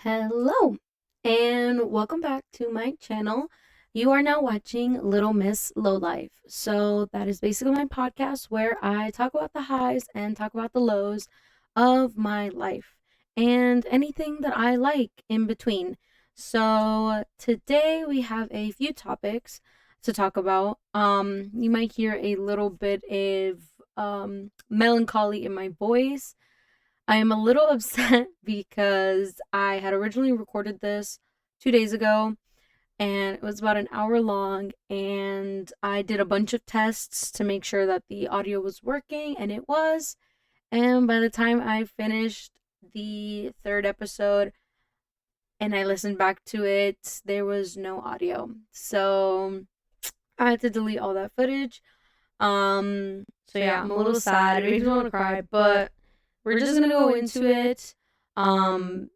Hello, and welcome back to my channel. You are now watching Little Miss Lowlife. So, that is basically my podcast where I talk about the highs and talk about the lows of my life and anything that I like in between. So, today we have a few topics to talk about. You might hear a little bit of melancholy in my voice. I am a little upset because I had originally recorded this 2 days ago and it was about an hour long, and I did a bunch of tests to make sure that the audio was working, and it was. And by the time I finished the third episode and I listened back to it, there was no audio. So I had to delete all that footage. So yeah, I'm a little sad. It makes me want to cry, but we're just gonna go into it. Um,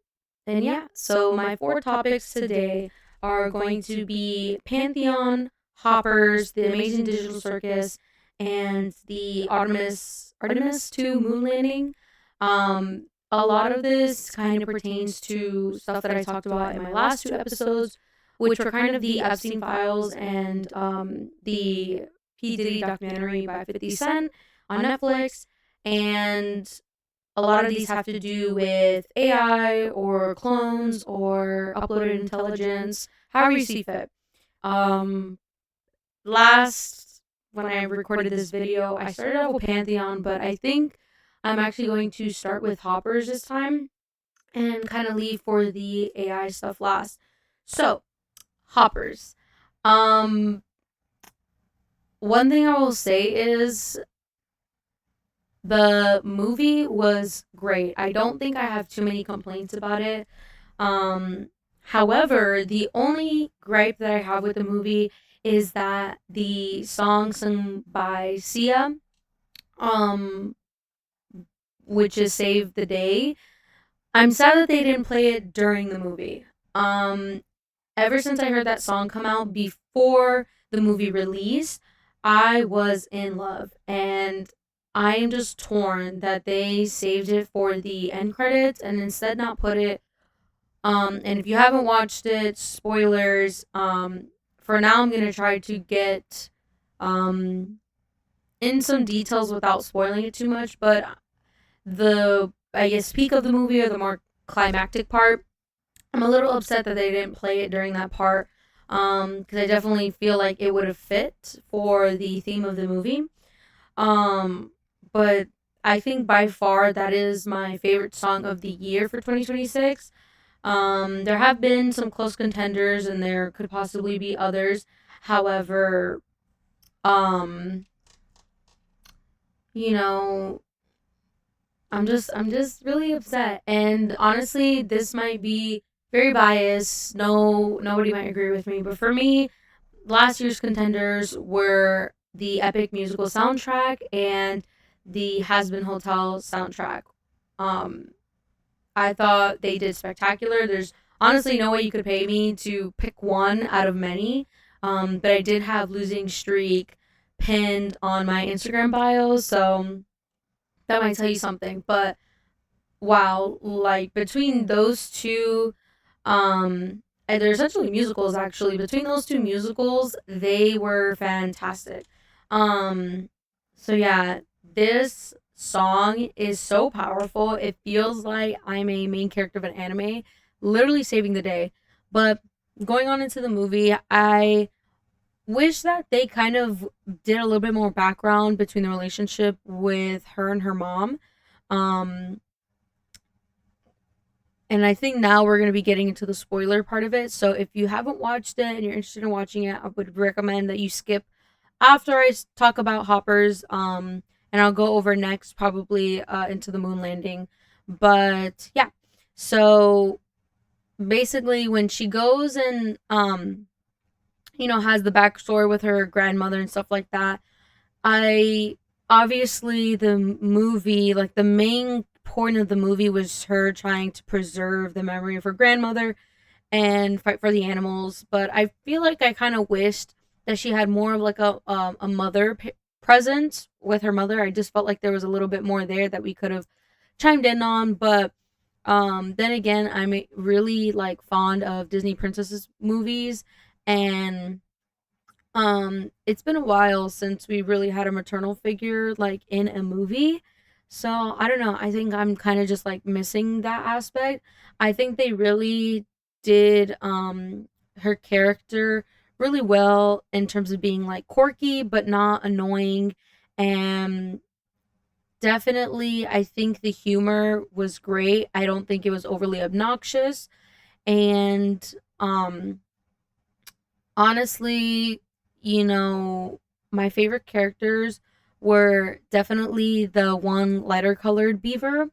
and yeah, so my four topics today are going to be Pantheon, Hoppers, the Amazing Digital Circus, and the Artemis 2 moon landing. A lot of this kind of pertains to stuff that I talked about in my last two episodes, which were kind of the Epstein files and the P. Diddy documentary by 50 Cent on Netflix. And a lot of these have to do with AI or clones or uploaded intelligence, however you see fit. Um, last, when I recorded this video, I started off with Pantheon, but I think I'm actually going to start with Hoppers this time and kind of leave for the AI stuff last. So, Hoppers. Um, One thing I will say is the movie was great. I don't think I have too many complaints about it. However, the only gripe that I have with the movie is that the song sung by Sia, um, which is Save the Day, I'm sad that they didn't play it during the movie. Um, Ever since I heard that song come out before the movie release, I was in love. And I am just torn that they saved it for the end credits and instead not put it. And if you haven't watched it, spoilers. For now, I'm gonna try to get um in some details without spoiling it too much. But the, I guess, peak of the movie, or the more climactic part, I'm a little upset that they didn't play it during that part, because I definitely feel like it would have fit for the theme of the movie. Um, but I think by far that is my favorite song of the year for 2026. There have been some close contenders, and there could possibly be others. However, um, you know, I'm just really upset. And honestly, this might be very biased. No, nobody might agree with me, but for me, last year's contenders were the Epic Musical soundtrack and the Has Been Hotel soundtrack. Um, I thought they did spectacular. There's honestly no way you could pay me to pick one out of many. But I did have Losing Streak pinned on my Instagram bio, so that might tell you something. But wow, like between those two, and they're essentially musicals actually. Between those two musicals, they were fantastic. Um, so yeah, this song is so powerful. It feels like I'm a main character of an anime, literally saving the day. But going on into the movie, I wish that they kind of did a little bit more background between the relationship with her and her mom. Um, and I think now we're going to be getting into the spoiler part of it. So if you haven't watched it and you're interested in watching it, I would recommend that you skip after I talk about Hoppers. And I'll go over next probably into the moon landing. But yeah, so basically when she goes and has the backstory with her grandmother and stuff like that, I obviously the movie, like the main point of the movie was her trying to preserve the memory of her grandmother and fight for the animals. But I feel like I kind of wished that she had more of like a mother presence with her mother. I just felt like there was a little bit more there that we could have chimed in on. But Then again, I'm really like fond of Disney princesses movies, and it's been a while since we really had a maternal figure like in a movie. So I don't know. I think I'm kind of just like missing that aspect. I think they really did her character really well in terms of being like quirky but not annoying, and definitely I think the humor was great. I don't think it was overly obnoxious, and honestly, you know, my favorite characters were definitely the one lighter colored beaver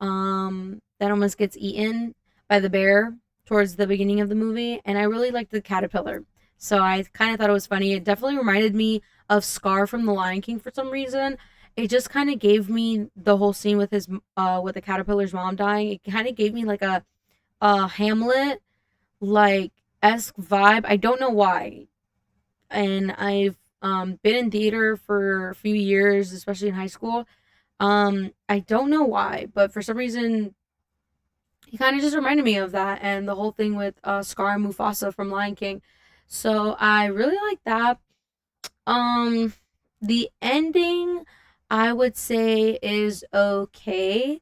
that almost gets eaten by the bear towards the beginning of the movie, and I really liked the caterpillar. So I kind of thought it was funny. It definitely reminded me of Scar from The Lion King for some reason. It just kind of gave me the whole scene with his with the caterpillar's mom dying. It kind of gave me like a Hamlet like esque vibe. I don't know why, and I've been in theater for a few years, especially in high school. I don't know why, but for some reason he kind of just reminded me of that, and the whole thing with Scar and Mufasa from Lion King. So I really like that. Um, the ending, I would say, is okay.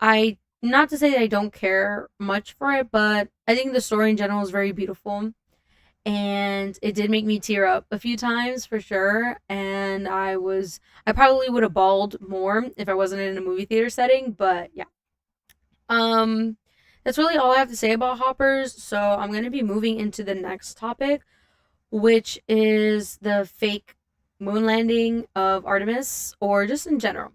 I Not to say that I don't care much for it, but I think the story in general is very beautiful, and it did make me tear up a few times for sure. And I probably would have bawled more if I wasn't in a movie theater setting, but yeah. Um that's really all I have to say about hoppers. So I'm going to be moving into the next topic, which is the fake moon landing of Artemis, or just in general.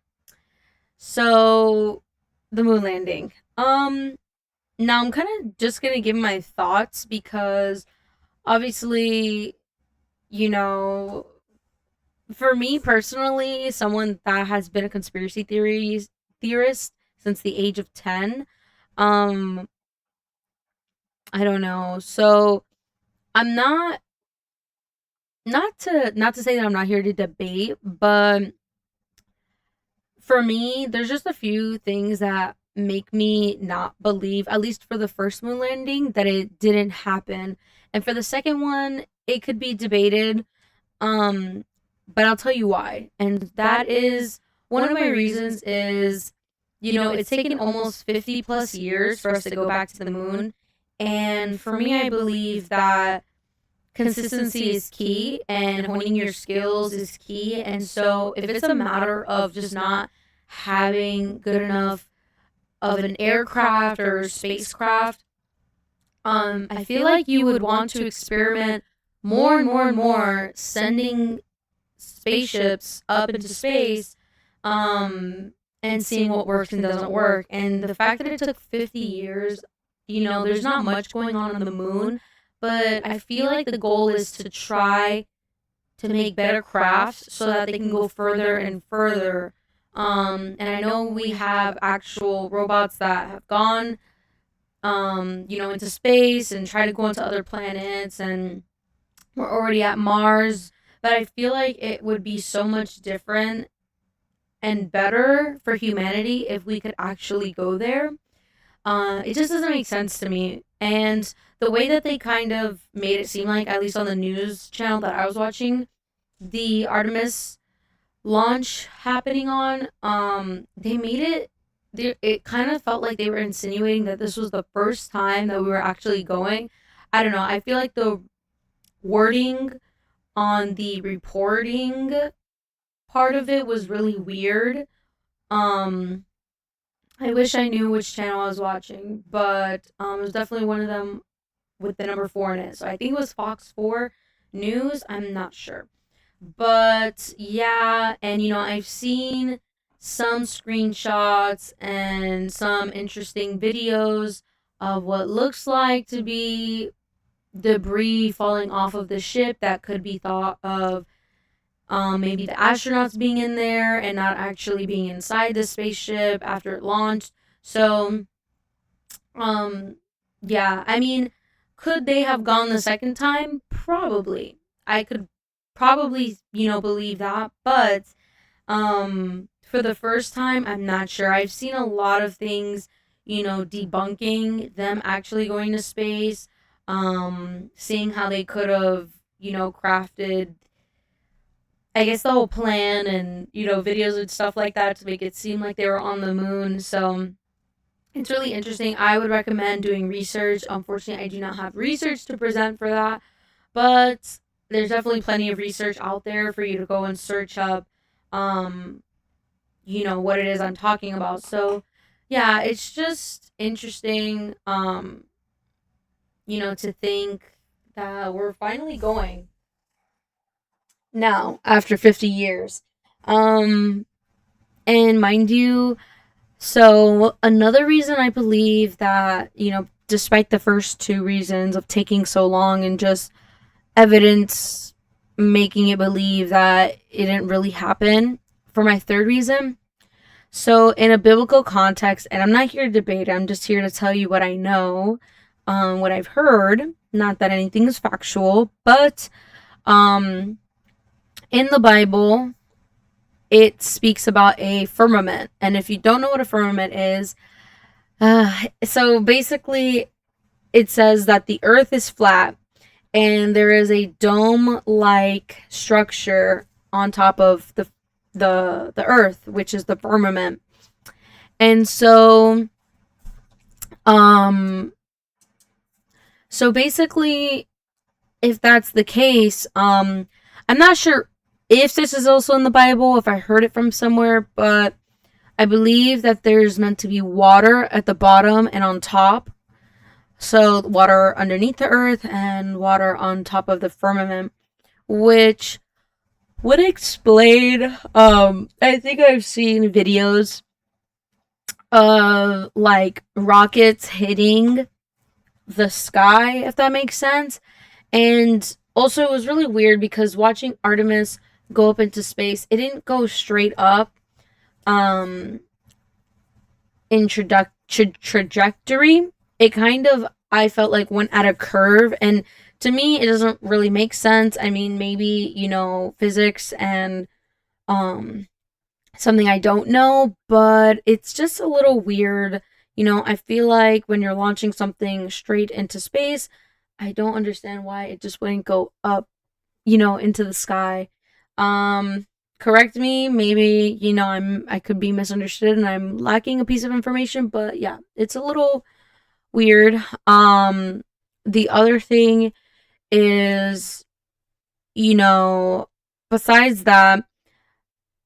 So the moon landing. Now I'm kind of just going to give my thoughts because obviously, you know, for me personally, someone that has been a theorist since the age of 10, um, I don't know. So I'm not to say that I'm not here to debate, but for me, there's just a few things that make me not believe, at least for the first moon landing, that it didn't happen. And for the second one, it could be debated. Um, but I'll tell you why. And that is one of my reasons is, it's taken almost 50 plus years for us to go back to the moon. And for me, I believe that consistency is key and honing your skills is key. And so if it's a matter of just not having good enough of an aircraft or spacecraft, I feel like you would want to experiment more and more and more, sending spaceships up into space, and seeing what works and doesn't work. And the fact that it took 50 years, there's not much going on the moon, but I feel like the goal is to try to make better crafts so that they can go further and further. And I know we have actual robots that have gone, into space and try to go into other planets, and we're already at Mars. But I feel like it would be so much different and better for humanity if we could actually go there. It just doesn't make sense to me. And the way that they kind of made it seem like, at least on the news channel that I was watching, the Artemis launch happening on, they made it kind of felt like they were insinuating that this was the first time that we were actually going. I don't know. I feel like the wording on the reporting part of it was really weird. Um, I wish I knew which channel I was watching, but it was definitely one of them with the number 4 in it. So I think it was Fox 4 News. I'm not sure. But yeah, and I've seen some screenshots and some interesting videos of what looks like to be debris falling off of the ship that could be thought of, maybe the astronauts being in there and not actually being inside the spaceship after it launched. So, um, yeah, I mean, could they have gone the second time? Probably. I could probably, believe that, but for the first time, I'm not sure. I've seen a lot of things, debunking them actually going to space, seeing how they could have, crafted, I guess, the whole plan and, videos and stuff like that to make it seem like they were on the moon. So it's really interesting. I would recommend doing research. Unfortunately, I do not have research to present for that, but there's definitely plenty of research out there for you to go and search up, what it is I'm talking about. So, yeah, it's just interesting, to think that we're finally going now after 50 years. Um, and mind you, so another reason I believe that, despite the first two reasons of taking so long and just evidence making it believe that it didn't really happen, for my third reason, so in a biblical context, and I'm not here to debate, I'm just here to tell you what I know, what I've heard, not that anything is factual, but um, in the Bible, it speaks about a firmament. And if you don't know what a firmament is, so basically it says that the earth is flat and there is a dome-like structure on top of the earth, which is the firmament. And so basically, if that's the case, I'm not sure if this is also in the Bible, if I heard it from somewhere, but I believe that there's meant to be water at the bottom and on top. So water underneath the earth and water on top of the firmament, which would explain, I think I've seen videos of like rockets hitting the sky, if that makes sense. And also, it was really weird because watching Artemis go up into space, it didn't go straight up in trajectory. It kind of, I felt like, went at a curve. And to me, it doesn't really make sense. I mean, maybe, physics and something I don't know, but it's just a little weird. I feel like when you're launching something straight into space, I don't understand why it just wouldn't go up, into the sky. Correct me, maybe, I could be misunderstood and I'm lacking a piece of information, but yeah, it's a little weird. The other thing is, besides that,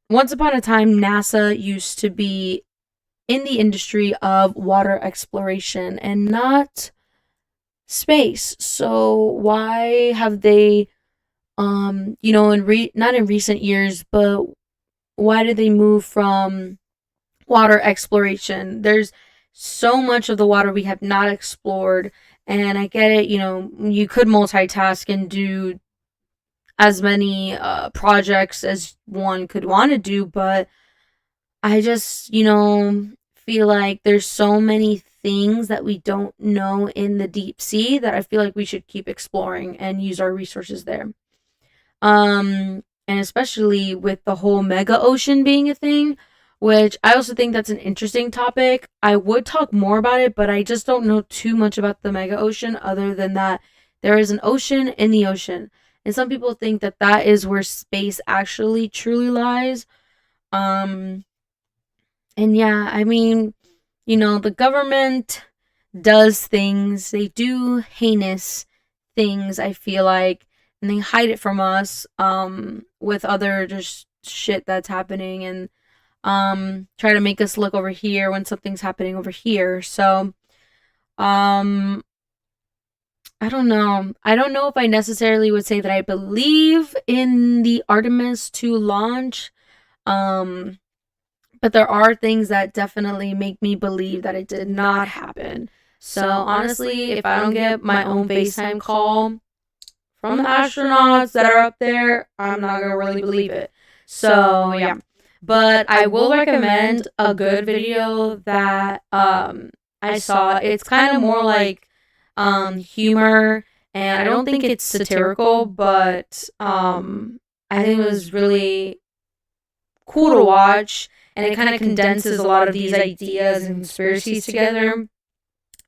once upon a time, NASA used to be in the industry of water exploration and not space. So why have they, not in recent years, but why did they move from water exploration? There's so much of the water we have not explored, and I get it. You could multitask and do as many projects as one could want to do, but I just, feel like there's so many things that we don't know in the deep sea that I feel like we should keep exploring and use our resources there. And especially with the whole mega ocean being a thing, which I also think that's an interesting topic. I would talk more about it, but I just don't know too much about the mega ocean other than that there is an ocean in the ocean. And some people think that that is where space actually truly lies. Um, and yeah, I mean, the government does things, they do heinous things, I feel like, and they hide it from us, with other just shit that's happening, and try to make us look over here when something's happening over here. So, um, I don't know. I don't know if I necessarily would say that I believe in the Artemis 2 launch. Um, but there are things that definitely make me believe that it did not happen. So honestly, if I don't get my own FaceTime call from the astronauts that are up there, I'm not gonna really believe it. So yeah. But I will recommend a good video that I saw. It's kind of more like humor, and I don't think it's satirical, but I think it was really cool to watch. and it kind of condenses a lot of these ideas and conspiracies together,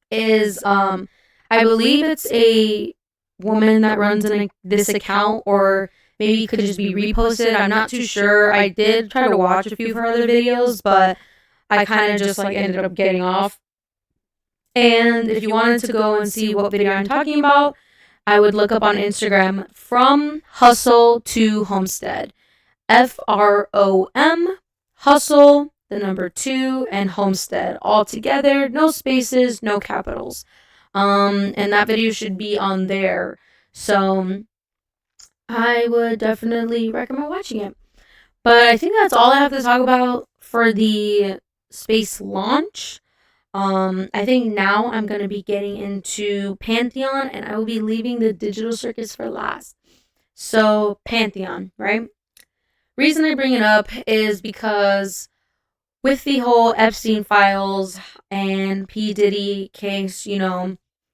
is I believe it's a woman that runs this account, or maybe it could just be reposted. I'm not too sure. I did try to watch a few of her other videos, but I kind of just like ended up getting off. And if you wanted to go and see what video I'm talking about, I would look up on Instagram From Hustle to Homestead. FROM, hustle, the number 2, and homestead. All together, no spaces, no capitals. And that video should be on there. So I would definitely recommend watching it. But I think that's all I have to talk about for the space launch. I think now I'm going to be getting into Pantheon, and I will be leaving the digital circus for last. So, Pantheon, right? Reason I bring it up is because with the whole Epstein files and P. Diddy case,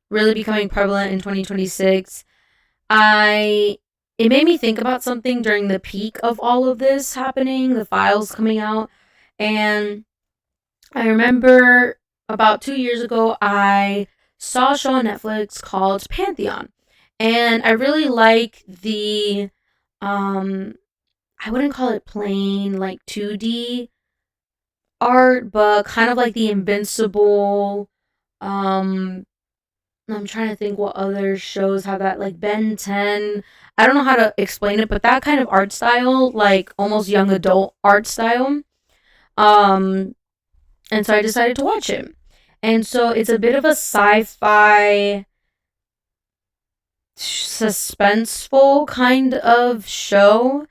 really becoming prevalent in 2026, it made me think about something during the peak of all of this happening, the files coming out. And I remember about 2 years ago, I saw a show on Netflix called Pantheon. And I really like the, I wouldn't call it plain, like 2D art, but kind of like the Invincible. I'm trying to think what other shows have that, like Ben 10. I don't know how to explain it, but that kind of art style, like almost young adult art style. And so I decided to watch it. And so it's a bit of a sci-fi suspenseful kind of show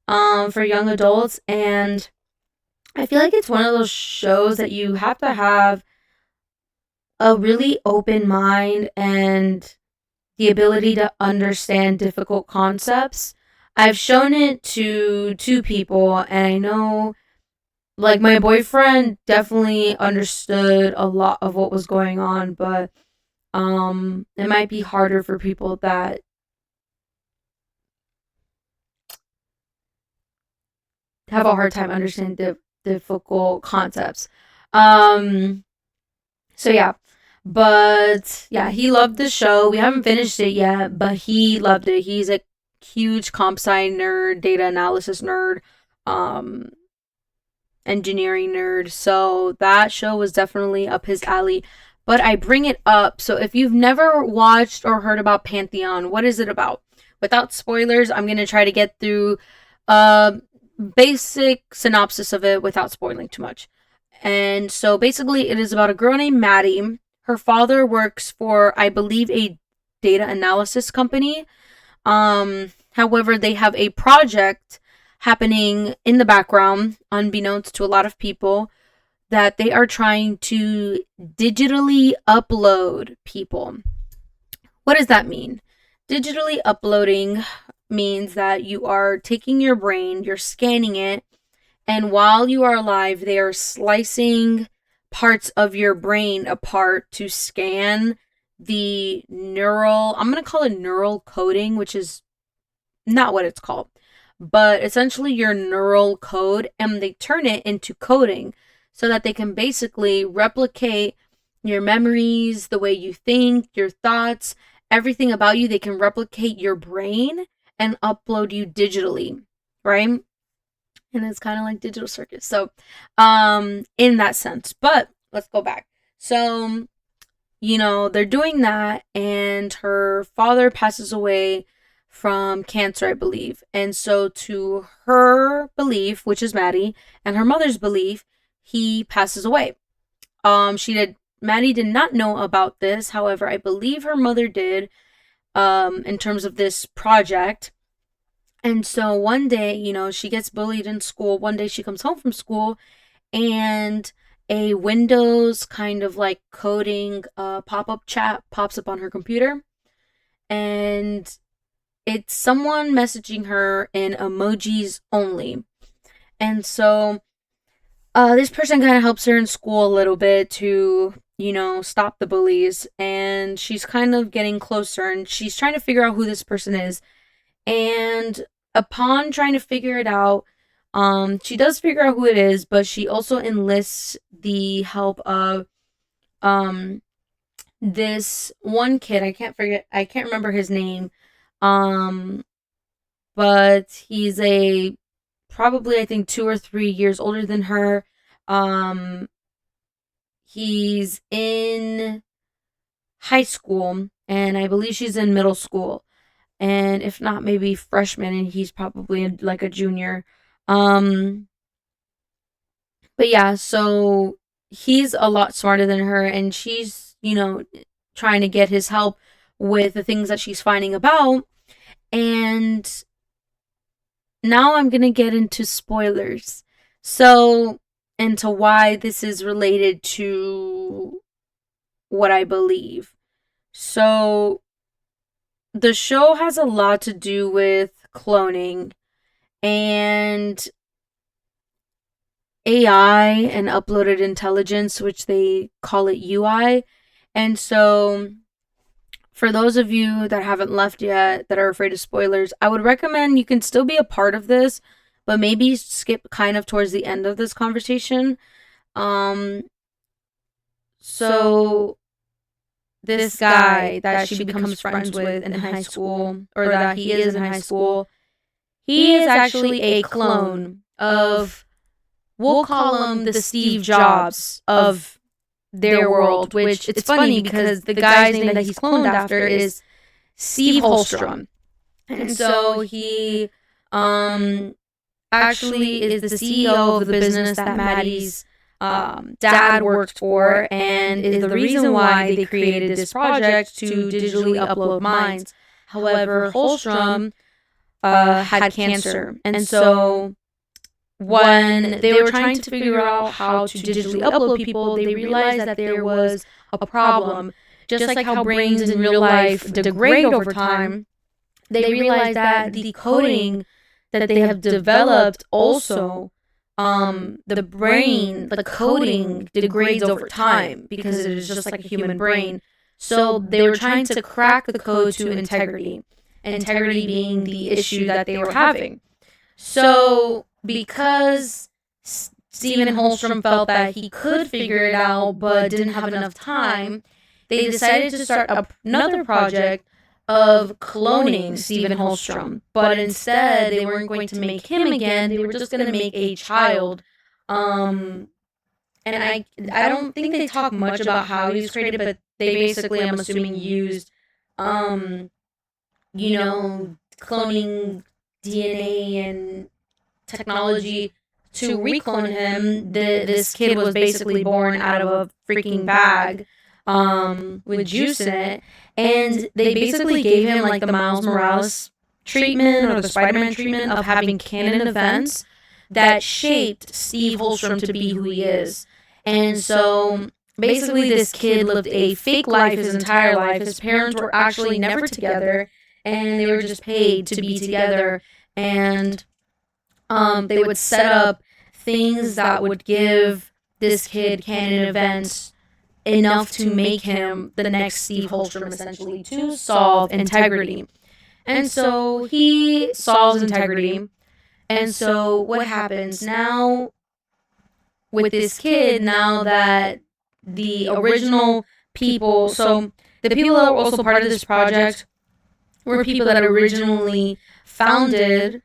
for young adults. And I feel like it's one of those shows that you have to have a really open mind and the ability to understand difficult concepts. I've shown it to 2 people, and I know, like, my boyfriend definitely understood a lot of what was going on, but it might be harder for people that have a hard time understanding difficult concepts. So yeah. But yeah, he loved the show. We haven't finished it yet, but he loved it. He's a huge comp sci nerd, data analysis nerd, engineering nerd. So that show was definitely up his alley. But I bring it up. So if you've never watched or heard about Pantheon, what is it about? Without spoilers, I'm going to try to get through a basic synopsis of it without spoiling too much. And so basically it is about a girl named Maddie. Her father works for, I believe, a data analysis company. However, they have a project happening in the background, unbeknownst to a lot of people, that they are trying to digitally upload people. What does that mean? Digitally uploading means that you are taking your brain, you're scanning it, and while you are alive, they are slicing parts of your brain apart to scan the neural, I'm going to call it neural coding, which is not what it's called, but essentially your neural code, and they turn it into coding so that they can basically replicate your memories, the way you think, your thoughts, everything about you. They can replicate your brain and upload you digitally, right? And it's kind of like Digital Circus. So, in that sense. But let's go back. So, they're doing that, and her father passes away from cancer, I believe. And so, to her belief, which is Maddie, and her mother's belief, he passes away. Maddie did not know about this. However, I believe her mother did, in terms of this project. And so one day, she gets bullied in school. One day she comes home from school, and a Windows kind of like coding pop-up chat pops up on her computer. And it's someone messaging her in emojis only. And so this person kind of helps her in school a little bit to, stop the bullies. And she's kind of getting closer, and she's trying to figure out who this person is. And upon trying to figure it out, She does figure out who it is, but she also enlists the help of this one kid. I can't remember his name. But he's probably, I think, 2 or 3 years older than her. He's in high school, and I believe she's in middle school. And if not, maybe freshman, and he's probably like a junior. But yeah, so he's a lot smarter than her, and she's, trying to get his help with the things that she's finding about. And now I'm going to get into spoilers. So, into why this is related to what I believe. So, the show has a lot to do with cloning and AI and uploaded intelligence, which they call it UI. And so, for those of you that haven't left yet, that are afraid of spoilers, I would recommend you can still be a part of this, but maybe skip kind of towards the end of this conversation. So this guy that she becomes friends with in high school, or that he is in high school, he is actually a clone of, we'll call him the Steve Jobs of their world, which it's funny because the guy's name that he's cloned after is Steve Holstrom. And so he actually is the CEO of the business that Maddie's dad worked for, and is the reason why they created this project to digitally upload minds. However, Holstrom had cancer, and so when they were trying to figure out how to digitally upload people, they realized that there was a problem. Just like how brains in real life degrade over time, they realized that the coding that they have developed also, the coding degrades over time because it is just like a human brain. So they were trying to crack the code to integrity being the issue that they were having. So because Stephen Holstrom felt that he could figure it out but didn't have enough time, they decided to start another project of cloning Stephen Holstrom. But instead, they weren't going to make him again. They were just going to make a child. And I don't think they talk much about how he was created, but they basically, I'm assuming, used, cloning DNA and technology to reclone him. This kid was basically born out of a freaking bag with juice in it, and they basically gave him like the Miles Morales treatment or the Spider-Man treatment of having canon events that shaped Steve Holstrom to be who he is. And so basically this kid lived a fake life his entire life. His parents were actually never together, and they were just paid to be together. And they would set up things that would give this kid canon events enough to make him the next Steve Holstrom, essentially, to solve integrity. And so he solves integrity. And so what happens now with this kid, now that the original people, so the people that were also part of this project were people that originally founded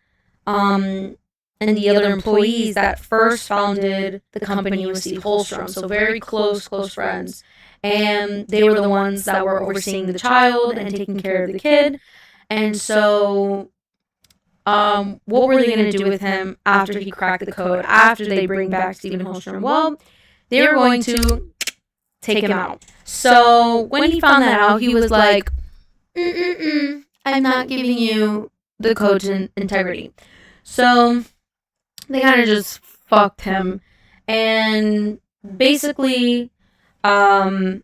and the other employees that first founded the company with Steve Holstrom. So very close friends. And they were the ones that were overseeing the child and taking care of the kid. And so what were they going to do with him after he cracked the code, after they bring back Stephen Holstrom? Well, they were going to take him out. So when he found that out, he was like, I'm not giving you the code to integrity. So they kind of just fucked him. And basically, now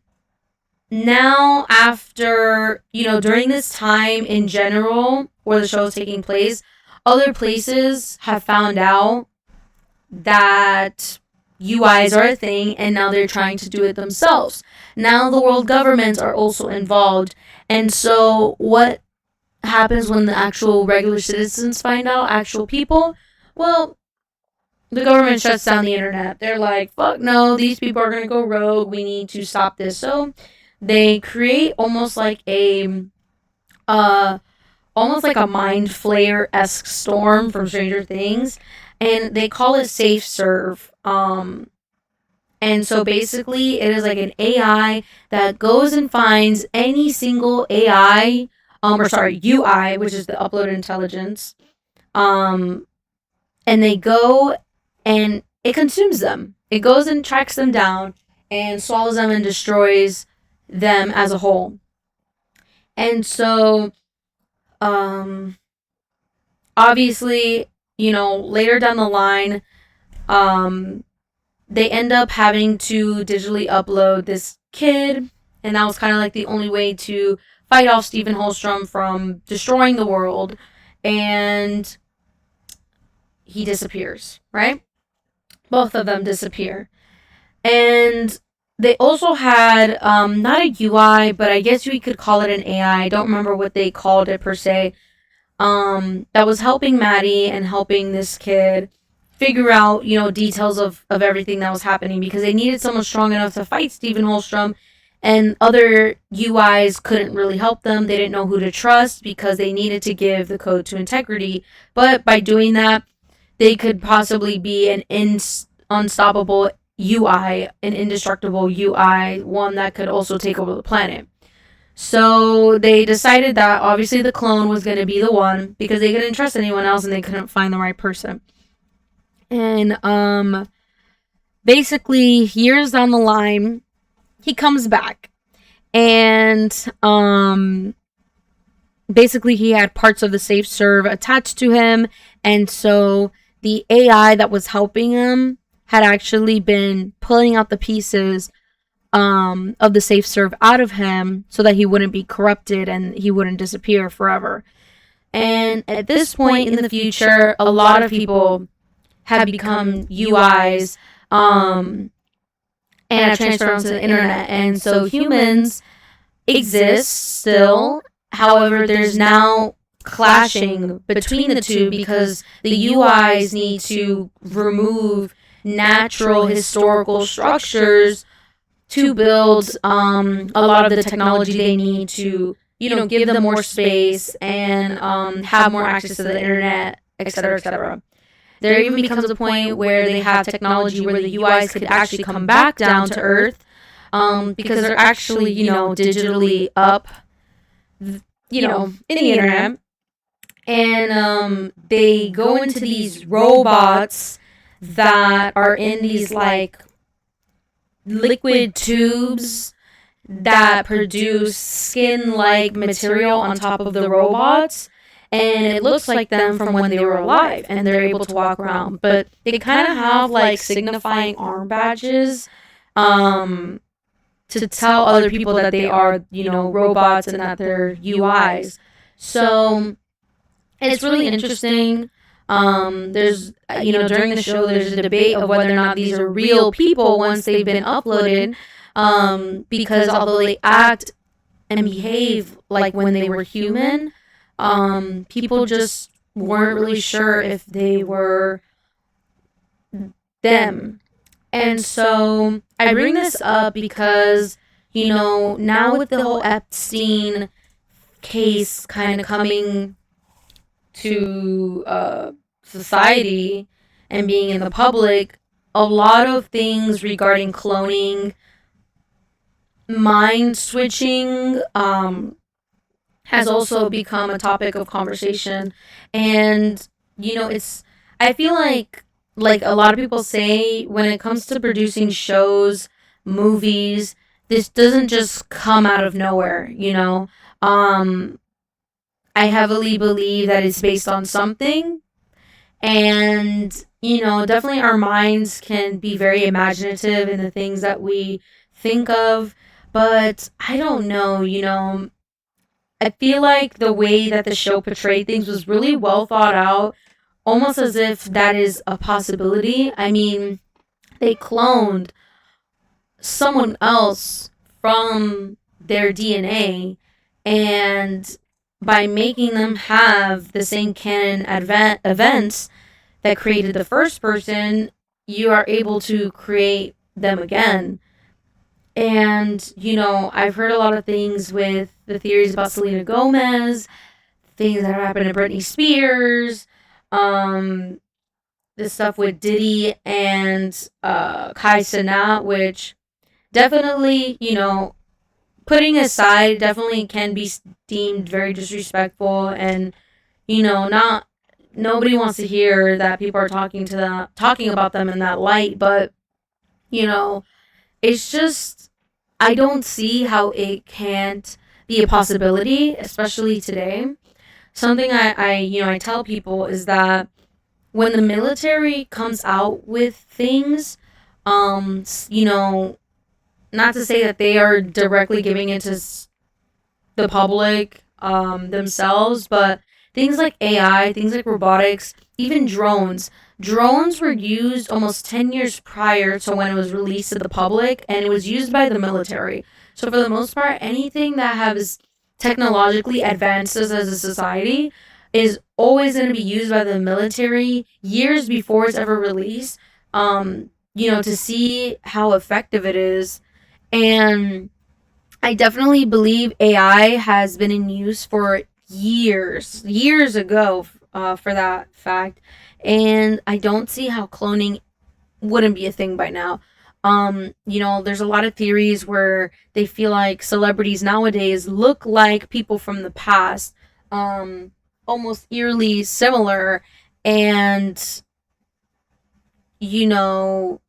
after, during this time in general where the show is taking place, other places have found out that UIs are a thing, and now they're trying to do it themselves. Now the world governments are also involved. And so what happens when the actual regular citizens find out, actual people? Well, the government shuts down the internet. They're like, fuck no, these people are going to go rogue. We need to stop this. So they create almost like a mind flayer-esque storm from Stranger Things, and they call it Safe Serve. And so basically it is like an AI that goes and finds any single UI, which is the upload intelligence. And they go and it consumes them. It goes and tracks them down and swallows them and destroys them as a whole. And so, obviously, later down the line, they end up having to digitally upload this kid, and that was kind of like the only way to fight off Stephen Holstrom from destroying the world, and he disappears, right? Both of them disappear. And they also had, not a UI, but I guess we could call it an AI. I don't remember what they called it per se. That was helping Maddie and helping this kid figure out, details of everything that was happening, because they needed someone strong enough to fight Stephen Holstrom, and other UIs couldn't really help them. They didn't know who to trust because they needed to give the code to integrity. But by doing that, they could possibly be an unstoppable UI, an indestructible UI, one that could also take over the planet. So they decided that obviously the clone was going to be the one, because they couldn't trust anyone else and they couldn't find the right person. And basically years down the line, he comes back, and basically he had parts of the Safe Serve attached to him, and so the AI that was helping him had actually been pulling out the pieces of the Safe Serve out of him so that he wouldn't be corrupted and he wouldn't disappear forever. And at this point in the future, a lot of people have become UIs and have transferred onto the internet. And so humans exist still. However, there's now clashing between the two because the UIs need to remove natural historical structures to build a lot of the technology they need to, give them more space and have more access to the internet, etc., etc. There even becomes a point where they have technology where the UIs could actually come back down to Earth, because they're actually, digitally up, in the internet. And they go into these robots that are in these, like, liquid tubes that produce skin-like material on top of the robots, and it looks like them from when they were alive, and they're able to walk around. But they kind of have, like, signifying arm badges to tell other people that they are, robots and that they're UIs. So it's really interesting. There's, during the show, there's a debate of whether or not these are real people once they've been uploaded, because although they act and behave like when they were human, people just weren't really sure if they were them. And so I bring this up because, now with the whole Epstein case kind of coming to society and being in the public, a lot of things regarding cloning, mind switching, has also become a topic of conversation. And I feel like a lot of people say, when it comes to producing shows, movies, this doesn't just come out of nowhere. I heavily believe that it's based on something. And, definitely our minds can be very imaginative in the things that we think of. But I don't know, I feel like the way that the show portrayed things was really well thought out, almost as if that is a possibility. I mean, they cloned someone else from their DNA, and by making them have the same canon events, that created the first person, you are able to create them again. And, I've heard a lot of things with the theories about Selena Gomez, things that happened to Britney Spears, this stuff with Diddy and Kai Cenat, which definitely, putting aside, definitely can be deemed very disrespectful, and not nobody wants to hear that people are talking about them in that light. But it's just, I don't see how it can't be a possibility, especially today. Something I tell people is that when the military comes out with things, not to say that they are directly giving it to the public themselves, but things like AI, things like robotics, even drones. Drones were used almost 10 years prior to when it was released to the public, and it was used by the military. So for the most part, anything that has technologically advanced us as a society is always going to be used by the military years before it's ever released, to see how effective it is. And I definitely believe AI has been in use for years ago, for that fact. And I don't see how cloning wouldn't be a thing by now. There's a lot of theories where they feel like celebrities nowadays look like people from the past, almost eerily similar. And, you know,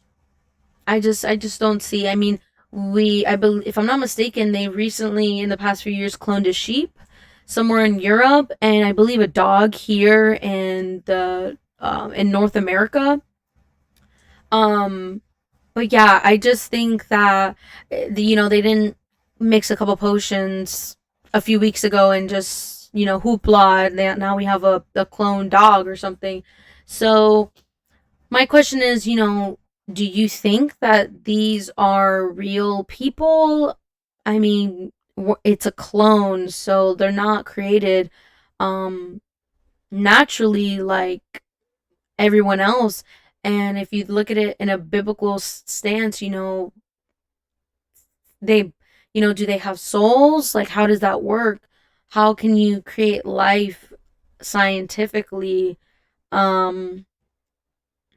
I just don't see. I mean, I believe, if I'm not mistaken, they recently in the past few years cloned a sheep somewhere in Europe, and I believe a dog here in North America. Um, but yeah, I just think that they didn't mix a couple potions a few weeks ago and just hoopla. And now we have a clone dog or something. So my question is, do you think that these are real people? I mean, it's a clone, so they're not created um naturally like everyone else. And if you look at it in a biblical stance, they do they have souls? Like, how does that work? How can you create life scientifically? Um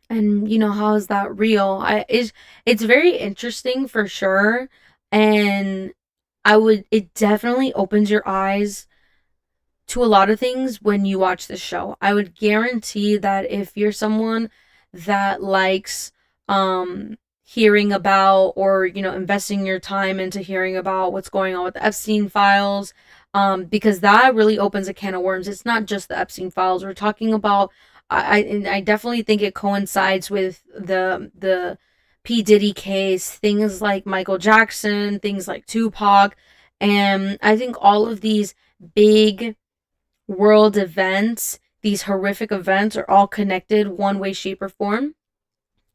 and how is that real? It's very interesting for sure. And it definitely opens your eyes to a lot of things when you watch this show. I would guarantee that if you're someone that likes hearing about, or investing your time into hearing about what's going on with the Epstein files, because that really opens a can of worms. It's not just the Epstein files we're talking about. I definitely think it coincides with the P Diddy case, things like Michael Jackson, things like Tupac, and I think all of these big world events, these horrific events, are all connected one way, shape, or form.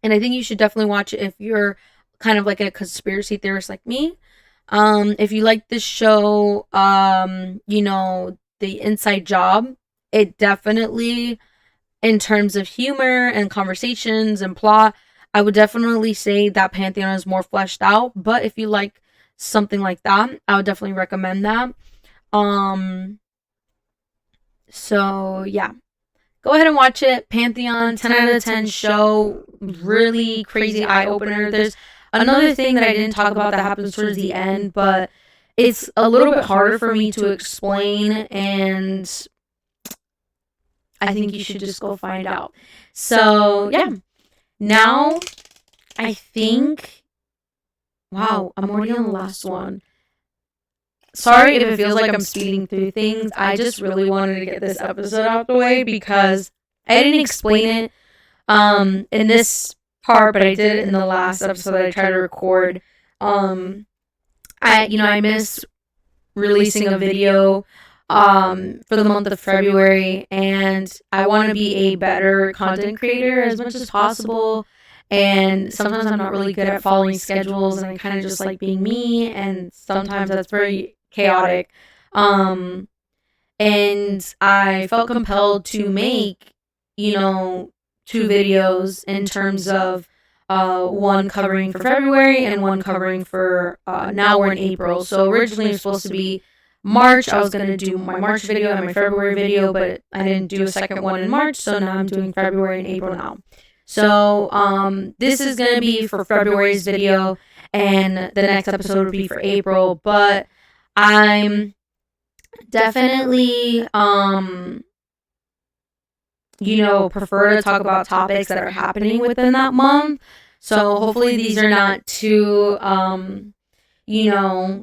And I think you should definitely watch it if you're kind of like a conspiracy theorist like me. If you like this show, The Inside Job, it definitely, in terms of humor and conversations and plot, I would definitely say that Pantheon is more fleshed out. But if you like something like that, I would definitely recommend that. Um, so yeah, go ahead and watch it. Pantheon, 10 out of 10 show. Really crazy eye opener. There's another thing that I didn't talk about that happens towards the end, but it's a little bit harder for me to explain, and I think you should just go find out. So yeah, now I think, wow, I'm already on the last one. Sorry if it feels like I'm speeding through things. I just really wanted to get this episode out the way because I didn't explain it in this part, but I did it in the last episode that I tried to record. I miss releasing a video for the month of February, and I want to be a better content creator as much as possible. And sometimes I'm not really good at following schedules, and I kind of just like being me, and sometimes that's very chaotic. And I felt compelled to make, two videos in terms of one covering for February and one covering for now we're in April. So originally it was supposed to be March. I was going to do my March video and my February video, but I didn't do a second one in March, so now I'm doing February and April now. So this is going to be for February's video, and the next episode will be for April, but I'm definitely prefer to talk about topics that are happening within that month. So hopefully these are not too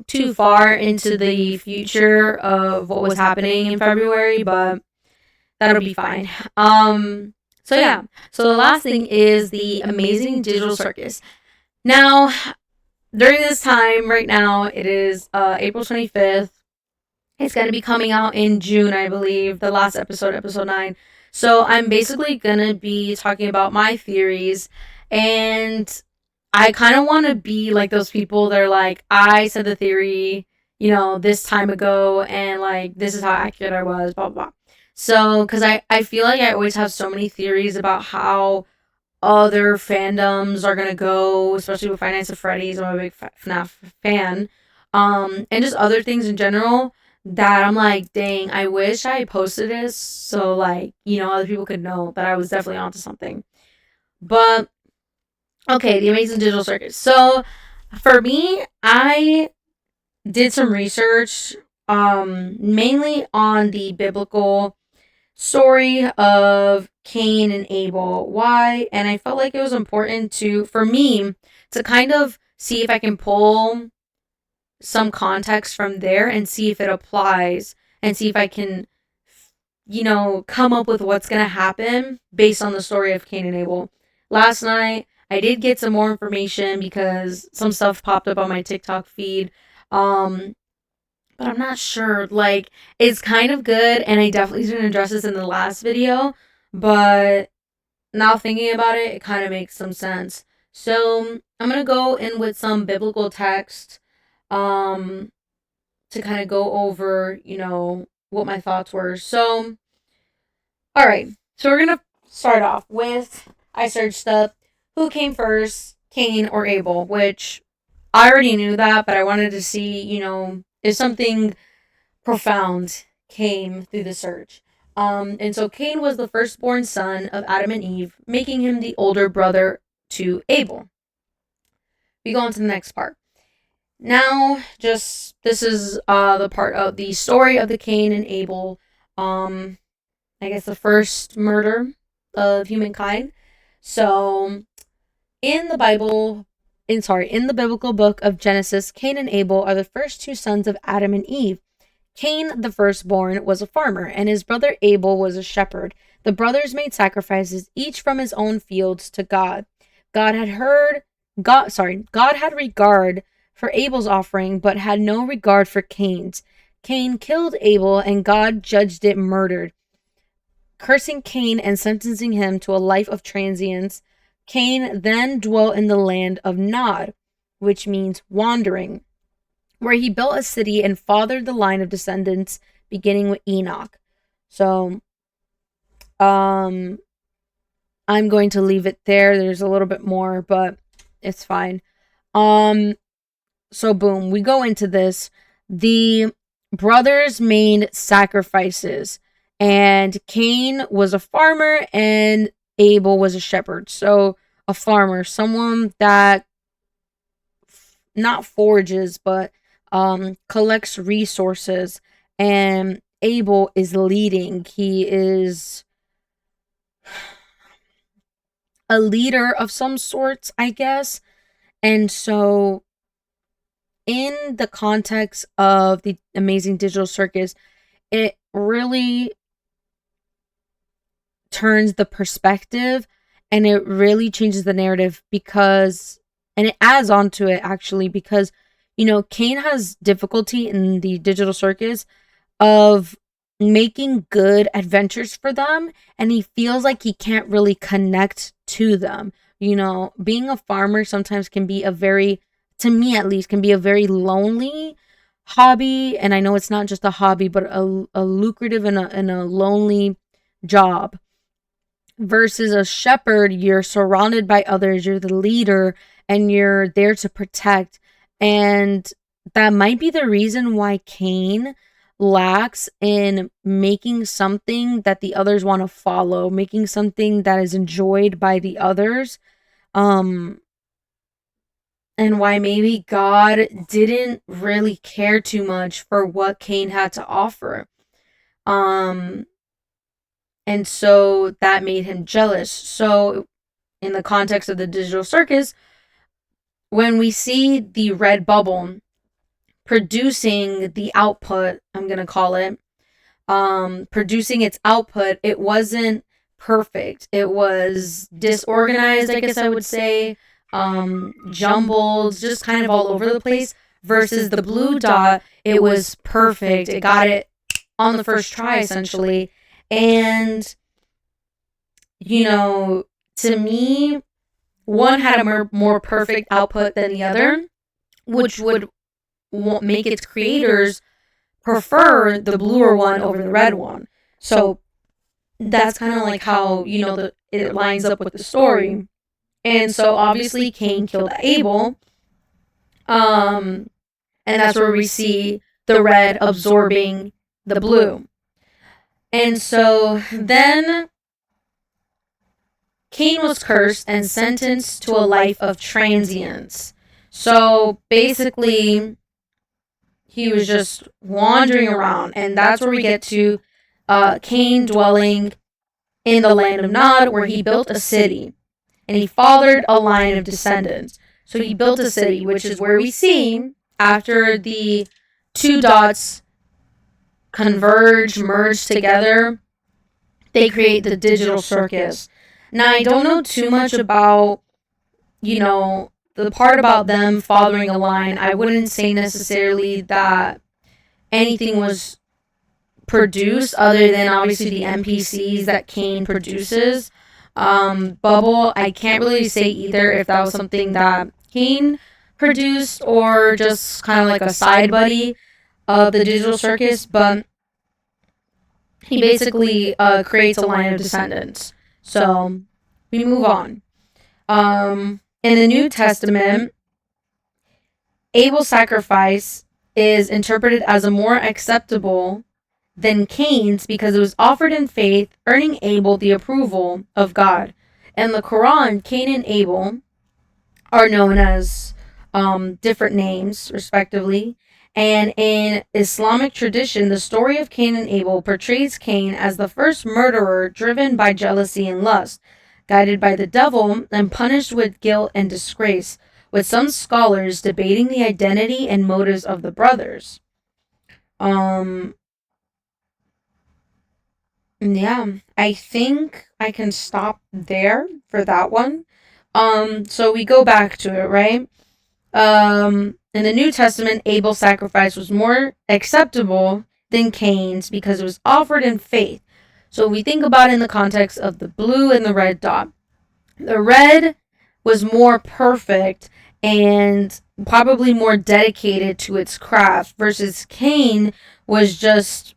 too far into the future of what was happening in February, but that'll be fine. So yeah. So the last thing is the Amazing Digital Circus. Now, during this time right now, it is April 25th. It's going to be coming out in June, I believe, the last episode, episode 9. So I'm basically going to be talking about my theories, and I kind of want to be like those people that are like, I said the theory, this time ago, and like, this is how accurate I was, blah, blah, blah. So, because I feel like I always have so many theories about how other fandoms are going to go, especially with Five Nights at Freddy's. I'm a big FNAF fan. And just other things in general that I'm like, dang, I wish I posted this so like, other people could know that I was definitely onto something. But okay, the Amazing Digital Circus. So for me, I did some research mainly on the biblical story of Cain and Abel. Why? And I felt like it was important for me to kind of see if I can pull some context from there and see if it applies, and see if I can come up with what's going to happen based on the story of Cain and Abel. Last night I did get some more information because some stuff popped up on my TikTok feed, but I'm not sure. Like, it's kind of good, and I definitely didn't address this in the last video, but now thinking about it, it kind of makes some sense. So I'm gonna go in with some biblical text to kind of go over, what my thoughts were. So, all right. So we're gonna start off with, I searched up who came first, Cain or Abel, which I already knew that, but I wanted to see, if something profound came through the search. And so Cain was the firstborn son of Adam and Eve, making him the older brother to Abel. We go on to the next part. Now, this is the part of the story of the Cain and Abel, I guess the first murder of humankind. So, in the biblical book of Genesis, Cain and Abel are the first two sons of Adam and Eve. Cain, the firstborn, was a farmer, and his brother Abel was a shepherd. The brothers made sacrifices, each from his own fields, to God. God had regard for Abel's offering, but had no regard for Cain's. Cain killed Abel, and God judged it murdered, cursing Cain and sentencing him to a life of transience. Cain then dwelt in the land of Nod, which means wandering, where he built a city and fathered the line of descendants, beginning with Enoch. So, I'm going to leave it there. There's a little bit more, but it's fine. So boom, we go into this. The brothers made sacrifices, and Cain was a farmer and Abel was a shepherd. So a farmer, someone that not forages, but collects resources, and Abel is leading. He is a leader of some sorts, I guess. And so in the context of the Amazing Digital Circus, it really turns the perspective, and it really changes the narrative and it adds on to it actually, because, Cain has difficulty in the digital circus of making good adventures for them, and he feels like he can't really connect to them. Being a farmer sometimes can be to me at least, can be a very lonely hobby, and I know it's not just a hobby, but a lucrative and a lonely job. versus a shepherd, you're surrounded by others, you're the leader, and you're there to protect. And that might be the reason why Cain lacks in making something that the others want to follow, making something that is enjoyed by the others. And why maybe God didn't really care too much for what Cain had to offer. And so that made him jealous. So in the context of the digital circus, when we see the red bubble producing the output, I'm going to call it, producing its output, it wasn't perfect. It was disorganized, I guess I would say, jumbled, just kind of all over the place, versus the blue dot, it was perfect. It got it on the first try, essentially. And, you know, to me, one had a more perfect output than the other, which would make its creators prefer the bluer one over the red one. So that's kind of like how, you know, it lines up with the story. And so obviously Cain killed Abel. And that's where we see the red absorbing the blue. And so then Cain was cursed and sentenced to a life of transience. So basically, he was just wandering around, and that's where we get to Cain dwelling in the land of Nod, where he built a city, and he fathered a line of descendants. So he built a city, which is where we see, after the two dots merge together, they create the digital circus. Now, I don't know too much about, you know, the part about them fathering a line. I wouldn't say necessarily that anything was produced other than obviously the NPCs that Cain produces. Bubble, I can't really say either if that was something that Cain produced or just kind of like a side buddy of the digital circus, but he basically creates a line of descendants. So we move on. In the New Testament, Abel's sacrifice is interpreted as a more acceptable than Cain's because it was offered in faith, earning Abel the approval of God. In the Quran, Cain and Abel are known as different names, respectively. And in Islamic tradition, the story of Cain and Abel portrays Cain as the first murderer driven by jealousy and lust, guided by the devil, and punished with guilt and disgrace, with some scholars debating the identity and motives of the brothers. Yeah, I think I can stop there for that one. So we go back to it, right? In the New Testament, Abel's sacrifice was more acceptable than Cain's because it was offered in faith. So we think about it in the context of the blue and the red dot. The red was more perfect and probably more dedicated to its craft versus Cain was just,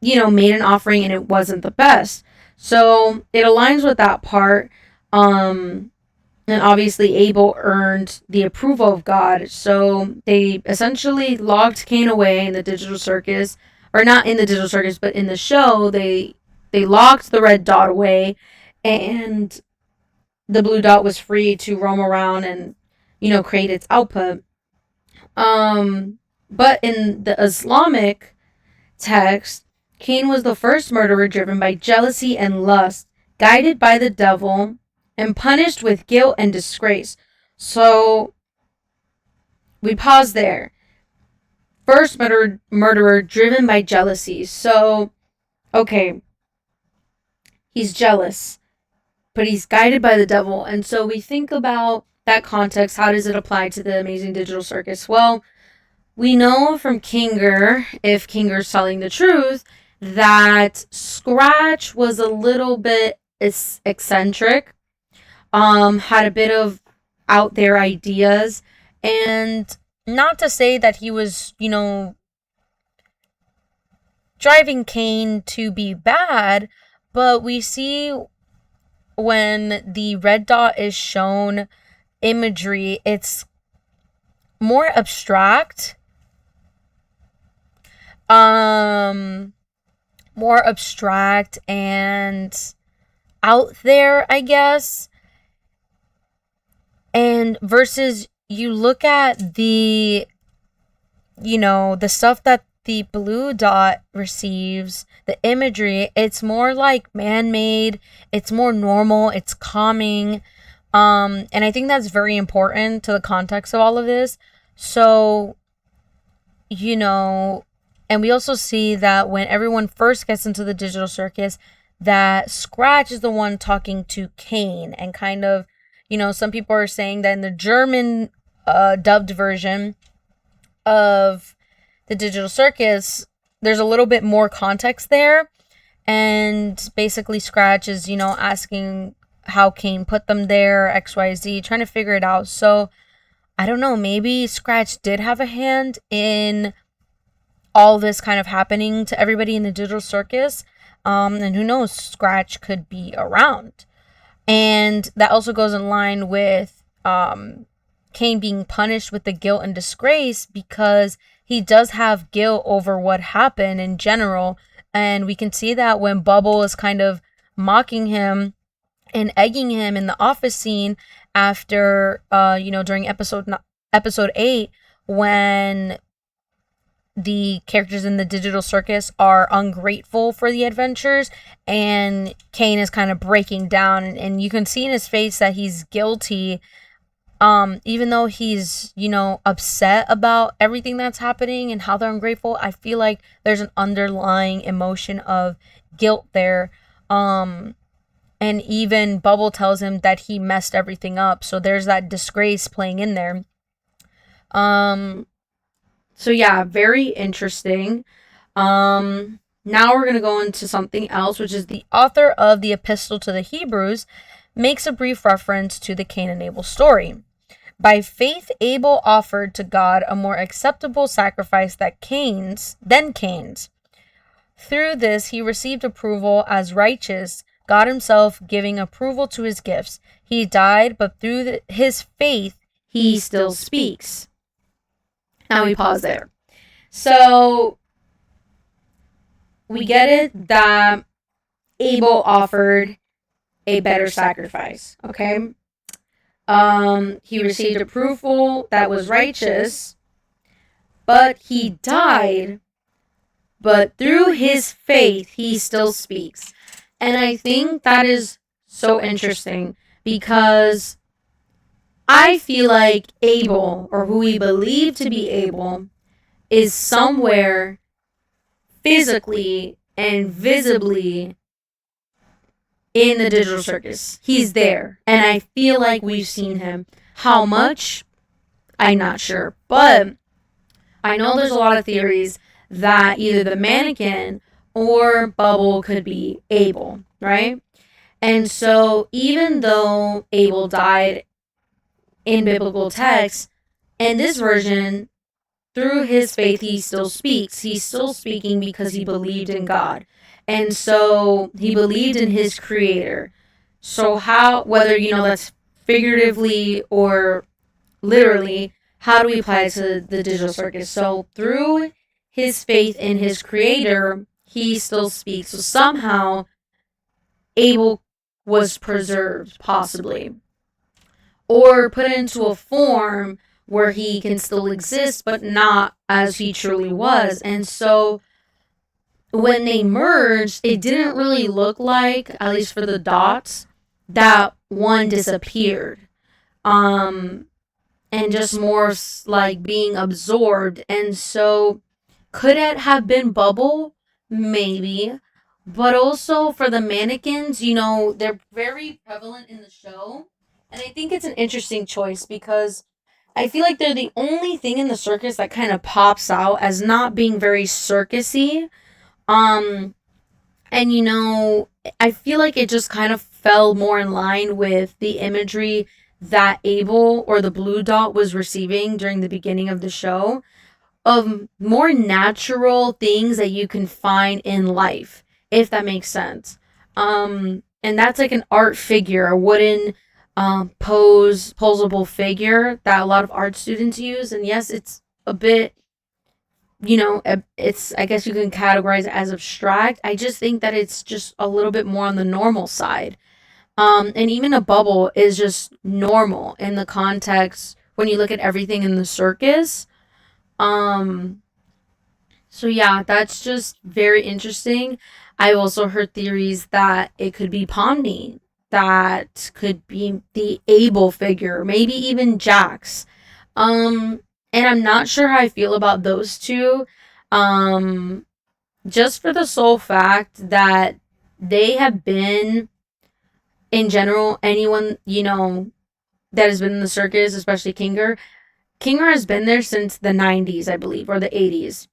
you know, made an offering and it wasn't the best. So it aligns with that part. And obviously Abel earned the approval of God. So they essentially locked Cain away in the digital circus, or not in the digital circus, but in the show, they locked the red dot away, and the blue dot was free to roam around and, you know, create its output. But in the Islamic text, Cain was the first murderer driven by jealousy and lust, guided by the devil, and punished with guilt and disgrace. So we pause there. First murderer driven by jealousy. So, okay, he's jealous, but he's guided by the devil. And so we think about that context. How does it apply to the Amazing Digital Circus? Well, we know from Kinger, if Kinger's telling the truth, that Scratch was a little bit eccentric. Had a bit of out there ideas, and not to say that he was, you know, driving Cain to be bad, but we see when the red dot is shown imagery, it's more abstract. More abstract and out there, I guess. And versus you look at the, the stuff that the blue dot receives, the imagery, it's more like man-made, it's more normal, it's calming. And I think that's very important to the context of all of this. So, and we also see that when everyone first gets into the digital circus, that Scratch is the one talking to Kane, and kind of, some people are saying that in the German dubbed version of the digital circus, there's a little bit more context there, and basically Scratch is, asking how Kane put them there, XYZ, trying to figure it out. So I don't know, maybe Scratch did have a hand in all this kind of happening to everybody in the digital circus. And who knows, Scratch could be around. And that also goes in line with Kane being punished with the guilt and disgrace, because he does have guilt over what happened in general. And we can see that when Bubble is kind of mocking him and egging him in the office scene after, during episode 8, when the characters in the digital circus are ungrateful for the adventures, and Kane is kind of breaking down, and you can see in his face that he's guilty, even though he's, upset about everything that's happening and how they're ungrateful. I feel like there's an underlying emotion of guilt there. And even Bubble tells him that he messed everything up, so there's that disgrace playing in there. So yeah, very interesting. Now we're going to go into something else, which is the author of the Epistle to the Hebrews makes a brief reference to the Cain and Abel story. By faith, Abel offered to God a more acceptable sacrifice than Cain's. Through this, he received approval as righteous, God himself giving approval to his gifts. He died, but through his faith, he still speaks. Now we pause there. So we get it that Abel offered a better sacrifice, okay? He received approval that was righteous, but he died, but through his faith, he still speaks. And I think that is so interesting, because I feel like Abel, or who we believe to be Abel, is somewhere physically and visibly in the digital circus. He's there, and I feel like we've seen him. How much? I'm not sure, but I know there's a lot of theories that either the mannequin or Bubble could be Abel, right? And so even though Abel died in biblical text, in this version, through his faith, he still speaks. He's still speaking because he believed in God. And so he believed in his creator. So how, whether, that's figuratively or literally, how do we apply it to the digital circus? So through his faith in his creator, he still speaks. So somehow Abel was preserved, possibly, or put into a form where he can still exist, but not as he truly was. And so when they merged, it didn't really look like, at least for the dots, that one disappeared. And just more like being absorbed. And so could it have been Bubble? Maybe. But also for the mannequins, they're very prevalent in the show. And I think it's an interesting choice, because I feel like they're the only thing in the circus that kind of pops out as not being very circusy. And I feel like it just kind of fell more in line with the imagery that Abel, or the blue dot, was receiving during the beginning of the show, of more natural things that you can find in life, if that makes sense. and that's like an art figure, a wooden posable figure that a lot of art students use. And yes, it's a bit, it's, I guess you can categorize it as abstract. I just think that it's just a little bit more on the normal side. And even a bubble is just normal in the context when you look at everything in the circus. Um, so yeah, that's just very interesting. I've also heard theories that it could be Pomni, that could be the Abel figure, maybe even Jax. Um, and I'm not sure how I feel about those two. Um, just for the sole fact that they have been, in general, anyone, that has been in the circus, especially Kinger. Kinger has been there since the 90s, I believe, or the 80s.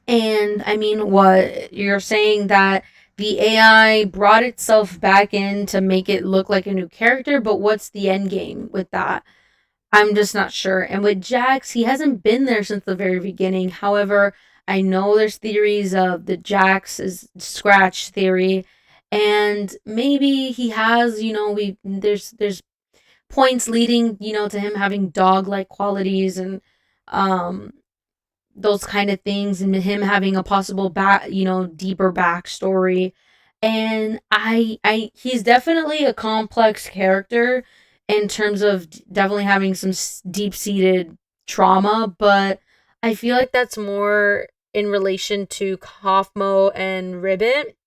And I mean, what you're saying that the AI brought itself back in to make it look like a new character, but what's the end game with that? I'm just not sure. And with Jax, he hasn't been there since the very beginning. However, I know there's theories of the Jax is scratch theory, and maybe he has, we there's points leading, to him having dog-like qualities, and um those kind of things, and him having a possible deeper backstory. And I he's definitely a complex character in terms of definitely having some deep-seated trauma, but I feel like that's more in relation to Kaufmo and Ribbit.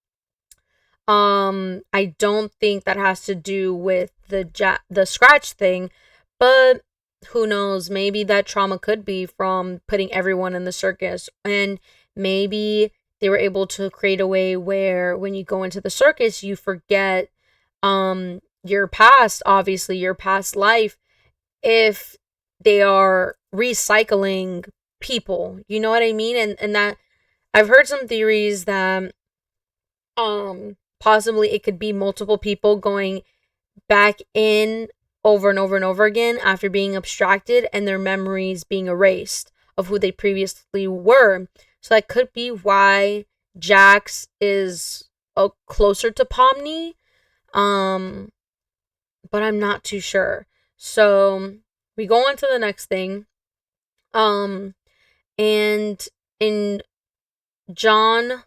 I don't think that has to do with the scratch thing, but who knows? Maybe that trauma could be from putting everyone in the circus, and maybe they were able to create a way where when you go into the circus, you forget your past, obviously your past life, if they are recycling people. You know what I mean? And that I've heard some theories that possibly it could be multiple people going back in over and over and over again after being abstracted and their memories being erased of who they previously were. So that could be why Jax is closer to Pomni. But I'm not too sure. So we go on to the next thing. And in John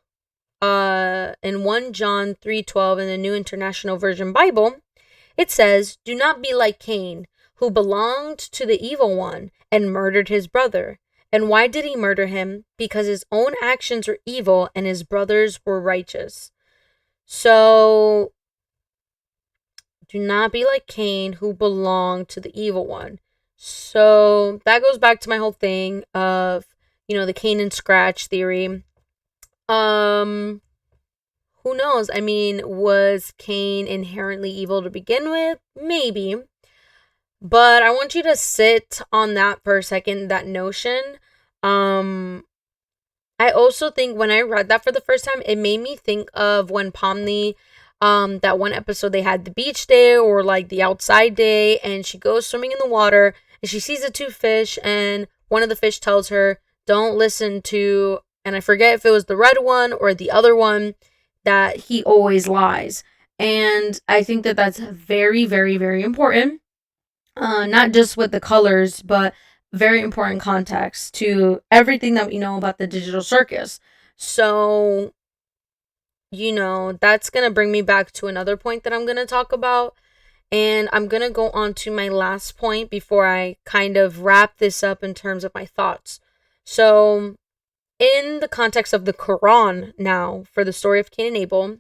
in 1 John 3:12 in the New International Version Bible, it says, "Do not be like Cain, who belonged to the evil one and murdered his brother. And why did he murder him? Because his own actions were evil and his brothers were righteous." So, do not be like Cain, who belonged to the evil one. So, that goes back to my whole thing of, the Cain and Scratch theory. Who knows? I mean, was Cain inherently evil to begin with? Maybe. But I want you to sit on that for a second, that notion. I also think when I read that for the first time, it made me think of when Pomni, that one episode they had the beach day or like the outside day, and she goes swimming in the water and she sees the two fish, and one of the fish tells her, don't listen to, and I forget if it was the red one or the other one, that he always lies. And I think that that's very, very, very important. Not just with the colors, but very important context to everything that we know about the digital circus. So, that's going to bring me back to another point that I'm going to talk about. And I'm going to go on to my last point before I kind of wrap this up in terms of my thoughts. So, in the context of the Quran now, for the story of Cain and Abel,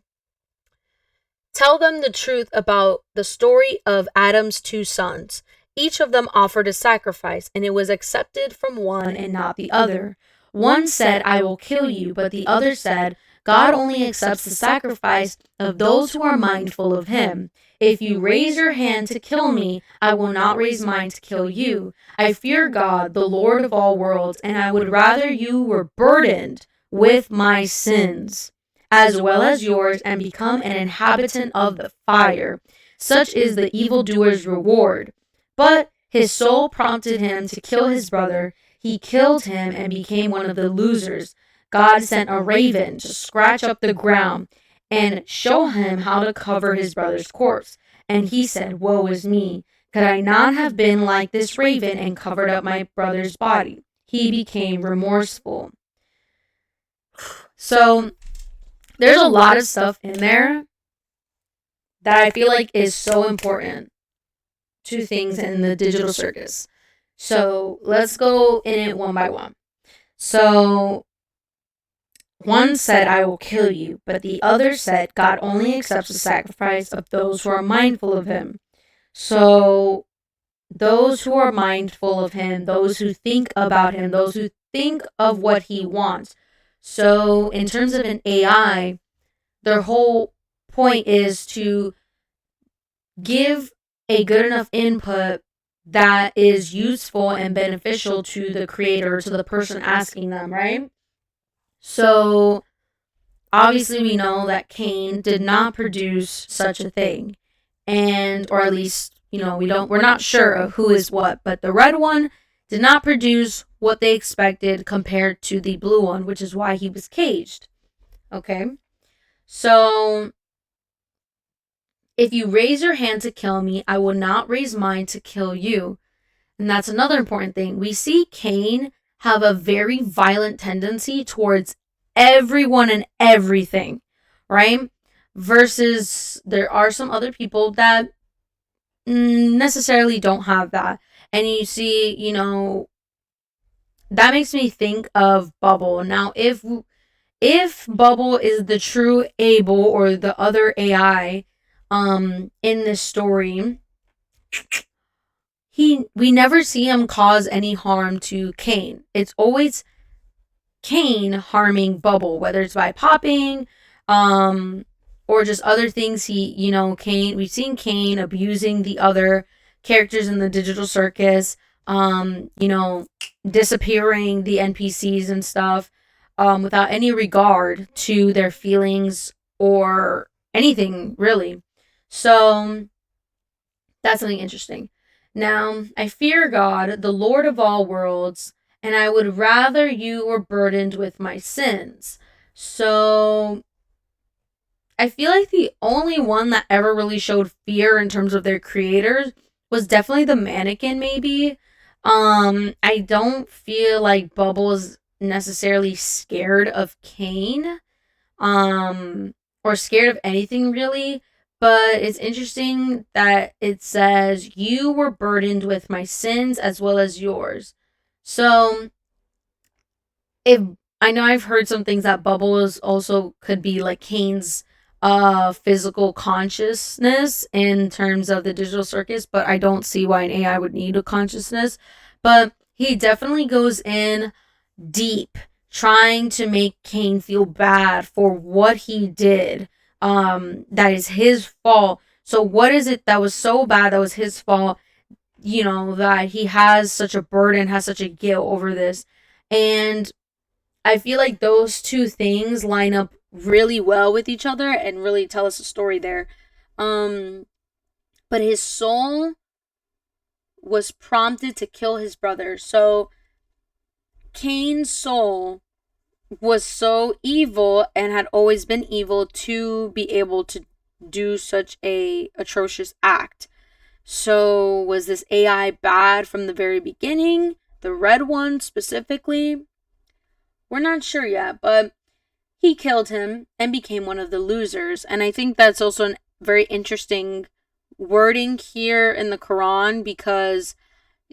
tell them the truth about the story of Adam's two sons. Each of them offered a sacrifice, and it was accepted from one and not the other. One said, I will kill you, but the other said, God only accepts the sacrifice of those who are mindful of him. If you raise your hand to kill me, I will not raise mine to kill you. I fear God, the Lord of all worlds, and I would rather you were burdened with my sins, as well as yours, and become an inhabitant of the fire. Such is the evildoer's reward. But his soul prompted him to kill his brother. He killed him and became one of the losers. God sent a raven to scratch up the ground, and show him how to cover his brother's corpse. And he said, woe is me. Could I not have been like this raven and covered up my brother's body? He became remorseful. So there's a lot of stuff in there that I feel like is so important to things in the digital circus. So let's go in it one by one. So one said, I will kill you, but the other said, God only accepts the sacrifice of those who are mindful of him. So those who are mindful of him, those who think about him, those who think of what he wants. So in terms of an AI, their whole point is to give a good enough input that is useful and beneficial to the creator, to the person asking them, right? So obviously we know that Cain did not produce such a thing. And, or at least, we're not sure of who is what, but the red one did not produce what they expected compared to the blue one, which is why he was caged. Okay? So if you raise your hand to kill me, I will not raise mine to kill you. And that's another important thing. We see Cain have a very violent tendency towards everyone and everything, right? Versus there are some other people that necessarily don't have that. And you see, that makes me think of Bubble. Now, if Bubble is the true Abel or the other AI in this story, we never see him cause any harm to Cain. It's always Cain harming Bubble, whether it's by popping, or just other things. We've seen Cain abusing the other characters in the digital circus, disappearing the NPCs and stuff, without any regard to their feelings or anything, really. So that's something interesting. Now, I fear God, the Lord of all worlds, and I would rather you were burdened with my sins. So I feel like the only one that ever really showed fear in terms of their creators was definitely the mannequin, maybe. I don't feel like Bubble is necessarily scared of Cain, or scared of anything really. But it's interesting that it says, you were burdened with my sins as well as yours. So, if I know I've heard some things that Bubble is also could be like Cain's physical consciousness in terms of the digital circus, but I don't see why an AI would need a consciousness. But he definitely goes in deep, trying to make Cain feel bad for what he did. That is his fault. So what is it that was so bad that was his fault? That he has such a burden, has such a guilt over this. And I feel like those two things line up really well with each other and really tell us a story there. But his soul was prompted to kill his brother. So Cain's soul was so evil and had always been evil to be able to do such a atrocious act. So was this AI bad from the very beginning? The red one specifically? We're not sure yet, but he killed him and became one of the losers. And I think that's also a very interesting wording here in the Quran, because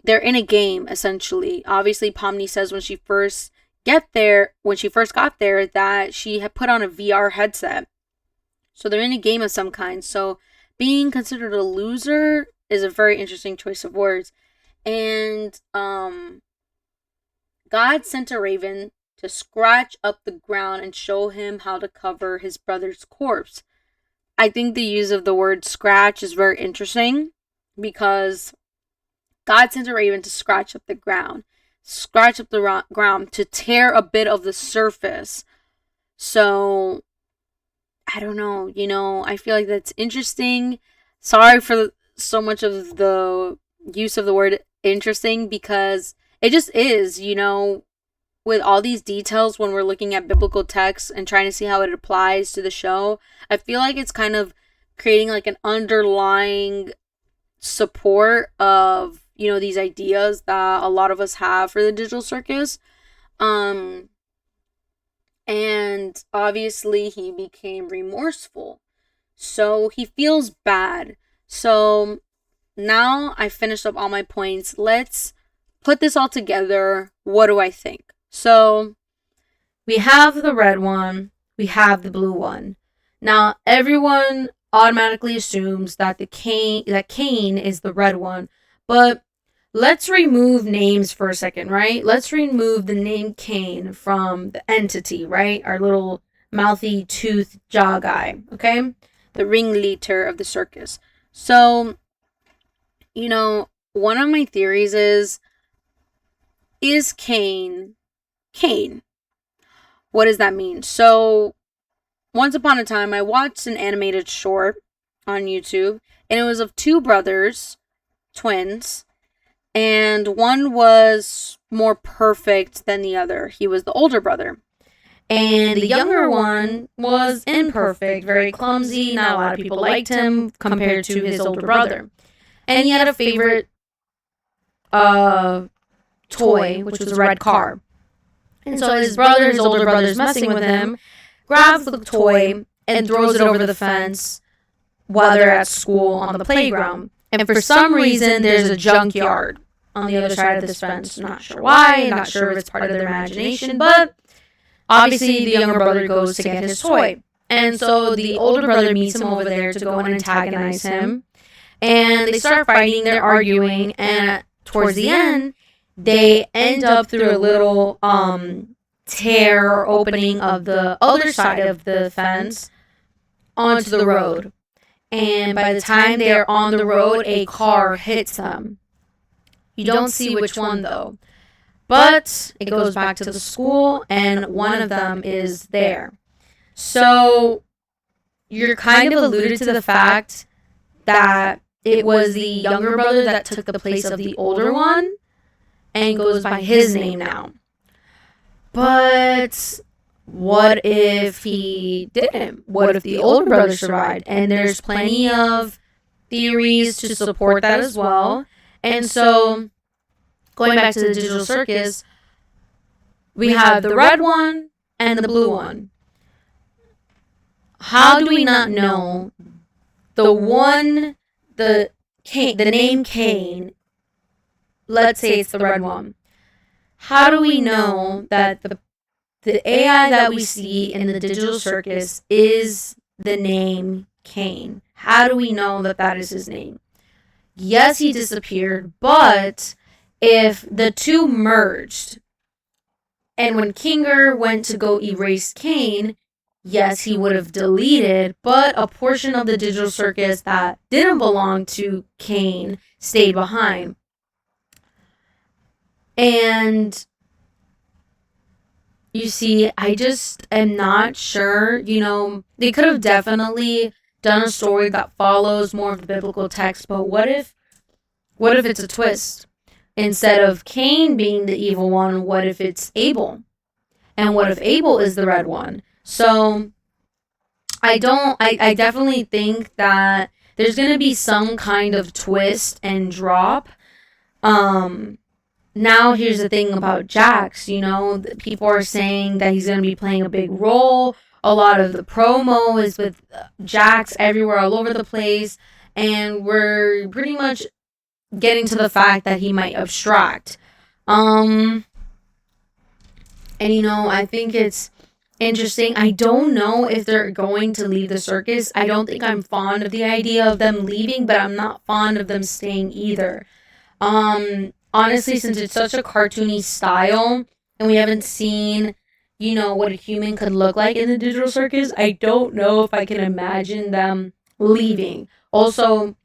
they're in a game, essentially. Obviously, Pomni says when she first got there, that she had put on a VR headset. So they're in a game of some kind. So being considered a loser is a very interesting choice of words. And God sent a raven to scratch up the ground and show him how to cover his brother's corpse. I think the use of the word scratch is very interesting, because God sent a raven to scratch up the ground to tear a bit of the surface. So I don't know, I feel like that's interesting. Sorry for so much of the use of the word interesting, because it just is, with all these details when we're looking at biblical texts and trying to see how it applies to the show, I feel like it's kind of creating like an underlying support of, you know, these ideas that a lot of us have for the digital circus. And obviously he became remorseful. So he feels bad. So now I finished up all my points. Let's put this all together. What do I think? So we have the red one. We have the blue one. Now everyone automatically assumes that Cain is the red one. But let's remove names for a second, right? Let's remove the name Cain from the entity, right? Our little mouthy tooth jaw guy, okay? The ringleader of the circus. So, you know, one of my theories is Cain Cain? What does that mean? So, once upon a time, I watched an animated short on YouTube, and it was of two brothers, twins, and one was more perfect than the other. He was the older brother. And the younger one was imperfect, very clumsy. Not a lot of people liked him compared to his older brother. And he had a favorite toy, which was a red car. And so his older brother, is messing with him, grabs the toy and throws it over the fence while they're at school on the playground. And for some reason, there's a junkyard on the other side of this fence. Not sure why, not sure if it's part of their imagination, but obviously the younger brother goes to get his toy. And so the older brother meets him over there to go and antagonize him. And they start fighting, they're arguing, and towards the end, they end up through a little tear or opening of the other side of the fence onto the road. And by the time they're on the road, a car hits them. You don't see which one, though. But it goes back to the school, and one of them is there. So you're kind of alluded to the fact that it was the younger brother that took the place of the older one and goes by his name now. But what if he didn't? What if the older brother survived? And there's plenty of theories to support that as well. And so, going back to the digital circus, we have the red one and the blue one. How do we not know the name Cain, let's say it's the red one. How do we know that the AI that we see in the digital circus is the name Cain? How do we know that that is his name? Yes, he disappeared, but if the two merged, and when Kinger went to go erase Cain, yes, he would have deleted, but a portion of the digital circus that didn't belong to Cain stayed behind. And you see, I just am not sure. You know, they could have definitely done a story that follows more of the biblical text, but what if it's a twist? Instead of Cain being the evil one, what if it's Abel? And what if Abel is the red one? So I definitely think that there's going to be some kind of twist and drop. Now here's the thing about Jax, you know, people are saying that he's going to be playing a big role. A lot of the promo is with Jax everywhere, all over the place. And we're pretty much getting to the fact that he might abstract. And, you know, I think it's interesting. I don't know if they're going to leave the circus. I don't think I'm fond of the idea of them leaving, but I'm not fond of them staying either. Honestly, since it's such a cartoony style, and we haven't seen, you know, what a human could look like in the digital circus, I don't know if I can imagine them leaving. Also,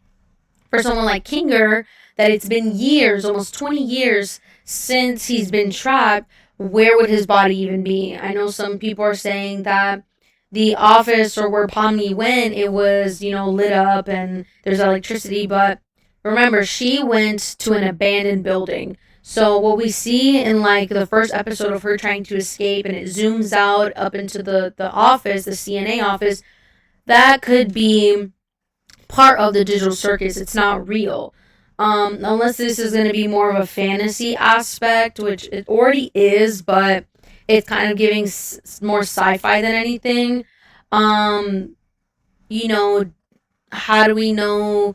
for someone like Kinger, that it's been years, almost 20 years, since he's been trapped, where would his body even be? I know some people are saying that the office or where Pomni went, it was, you know, lit up and there's electricity, but remember, she went to an abandoned building. So what we see in like the first episode of her trying to escape, and it zooms out up into the office, the CNA office, that could be part of the digital circus. It's not real. Unless this is going to be more of a fantasy aspect, which it already is, but it's kind of giving more sci-fi than anything. You know, how do we know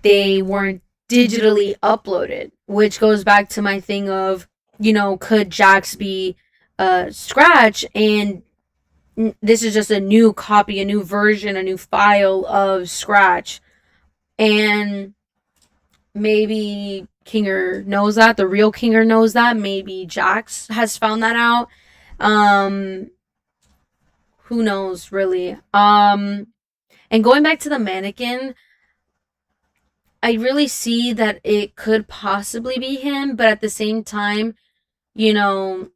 they weren't digitally uploaded? Which goes back to my thing of, could Jax be Scratch, and this is just a new copy, a new version, a new file of Scratch, and maybe Kinger knows that, the real Kinger knows that, maybe Jax has found that out. Who knows, really. And going back to the mannequin, I really see that it could possibly be him, but at the same time, I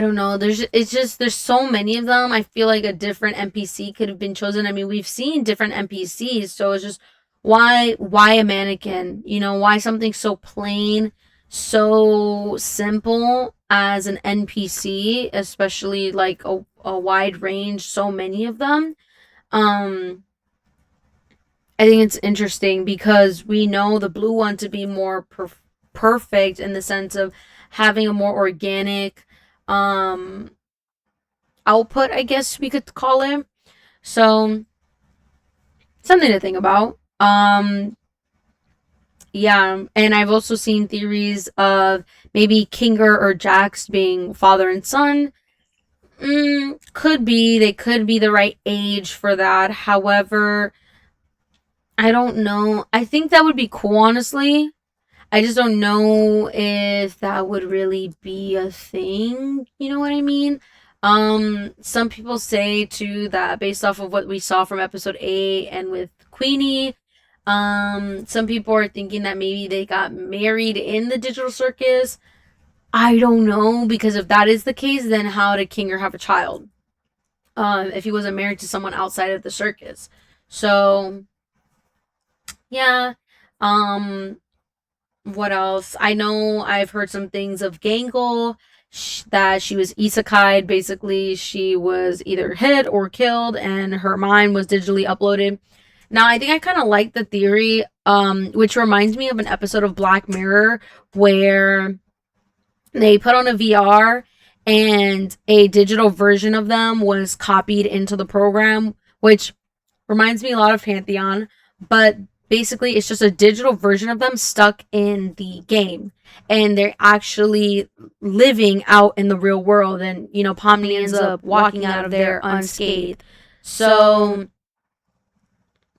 don't know. There's so many of them. I feel like a different NPC could have been chosen. I mean, we've seen different NPCs, so it's just why a mannequin? Why something so plain, so simple as an NPC, especially like a wide range, so many of them. I think it's interesting because we know the blue one to be more perfect in the sense of having a more organic output, I guess we could call it. So something to think about. Yeah, and I've also seen theories of maybe Kinger or Jax being father and son. Could be. They could be the right age for that. However, I don't know. I think that would be cool, honestly. I just don't know if that would really be a thing. You know what I mean? Some people say too that based off of what we saw from episode 8 and with Queenie, some people are thinking that maybe they got married in the digital circus. I don't know, because if that is the case, then how did Kinger have a child? If he wasn't married to someone outside of the circus. So yeah. What else? I know I've heard some things of Gangle, that she was isekai'd. Basically, she was either hit or killed, and her mind was digitally uploaded. Now, I think I kind of like the theory, which reminds me of an episode of Black Mirror where they put on a VR and a digital version of them was copied into the program, which reminds me a lot of Pantheon, but basically it's just a digital version of them stuck in the game, and they're actually living out in the real world, and Pomni ends up walking out of there unscathed. So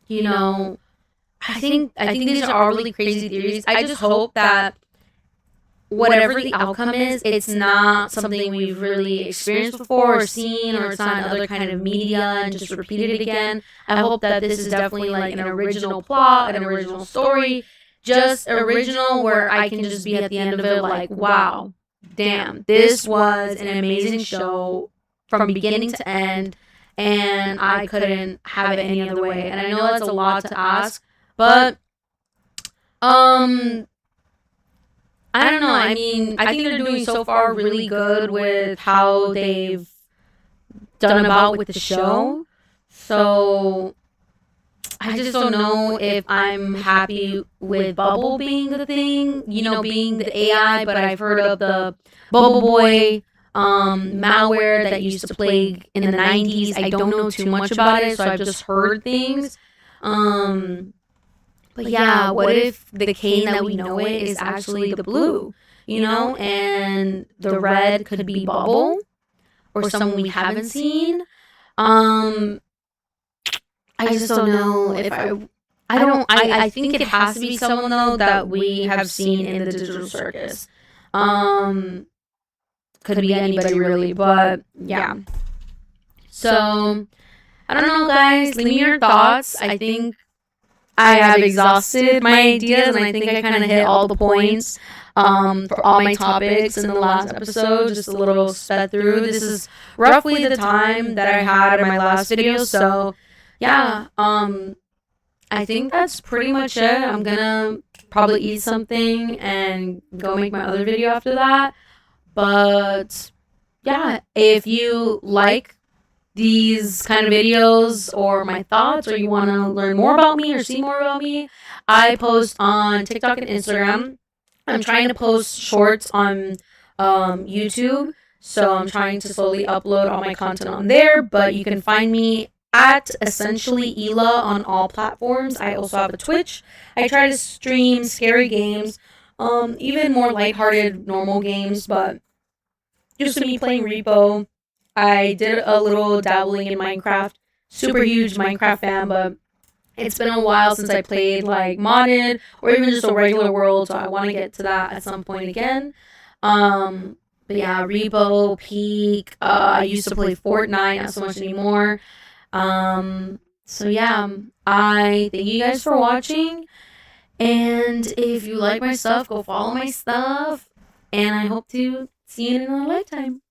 I think these are all really crazy theories. I just hope that whatever the outcome is, it's not something we've really experienced before or seen, or it's not another kind of media and just repeated it again. I hope that this is definitely like an original plot, an original story, just original, where I can just be at the end of it like, wow, damn, this was an amazing show from beginning to end, and I couldn't have it any other way. And I know that's a lot to ask, but I don't know. I mean, I think they're doing so far really good with how they've done about with the show. So I just don't know if I'm happy with Bubble being the thing, being the AI, but I've heard of the Bubble Boy malware that used to plague in the 90s. I don't know too much about it, so I've just heard things. But yeah, what if the cane that we know it is actually the blue, and the red could be Bubble or someone we haven't seen? I just don't know if I think it has to be someone though that we have seen in the digital circus. Could be anybody really, but yeah. So I don't know, guys. Leave me your thoughts. I think I have exhausted my ideas, and I think I kind of hit all the points for all my topics in the last episode, just a little sped through. This is roughly the time that I had in my last video, so yeah. I think that's pretty much it. I'm gonna probably eat something and go make my other video after that. But yeah, if you like these kind of videos or my thoughts, or you want to learn more about me or see more about me, I post on TikTok and Instagram. I'm trying to post shorts on YouTube, so I'm trying to slowly upload all my content on there. But you can find me at essentially Ela on all platforms. I also have a Twitch. I try to stream scary games, even more lighthearted normal games, but just me playing Repo. I did a little dabbling in Minecraft. Super huge Minecraft fan, but it's been a while since I played like modded or even just a regular world, so I want to get to that at some point again. But yeah, Repo, Peak. I used to play Fortnite, not so much anymore. So yeah, I thank you guys for watching. And if you like my stuff, go follow my stuff. And I hope to see you in another lifetime.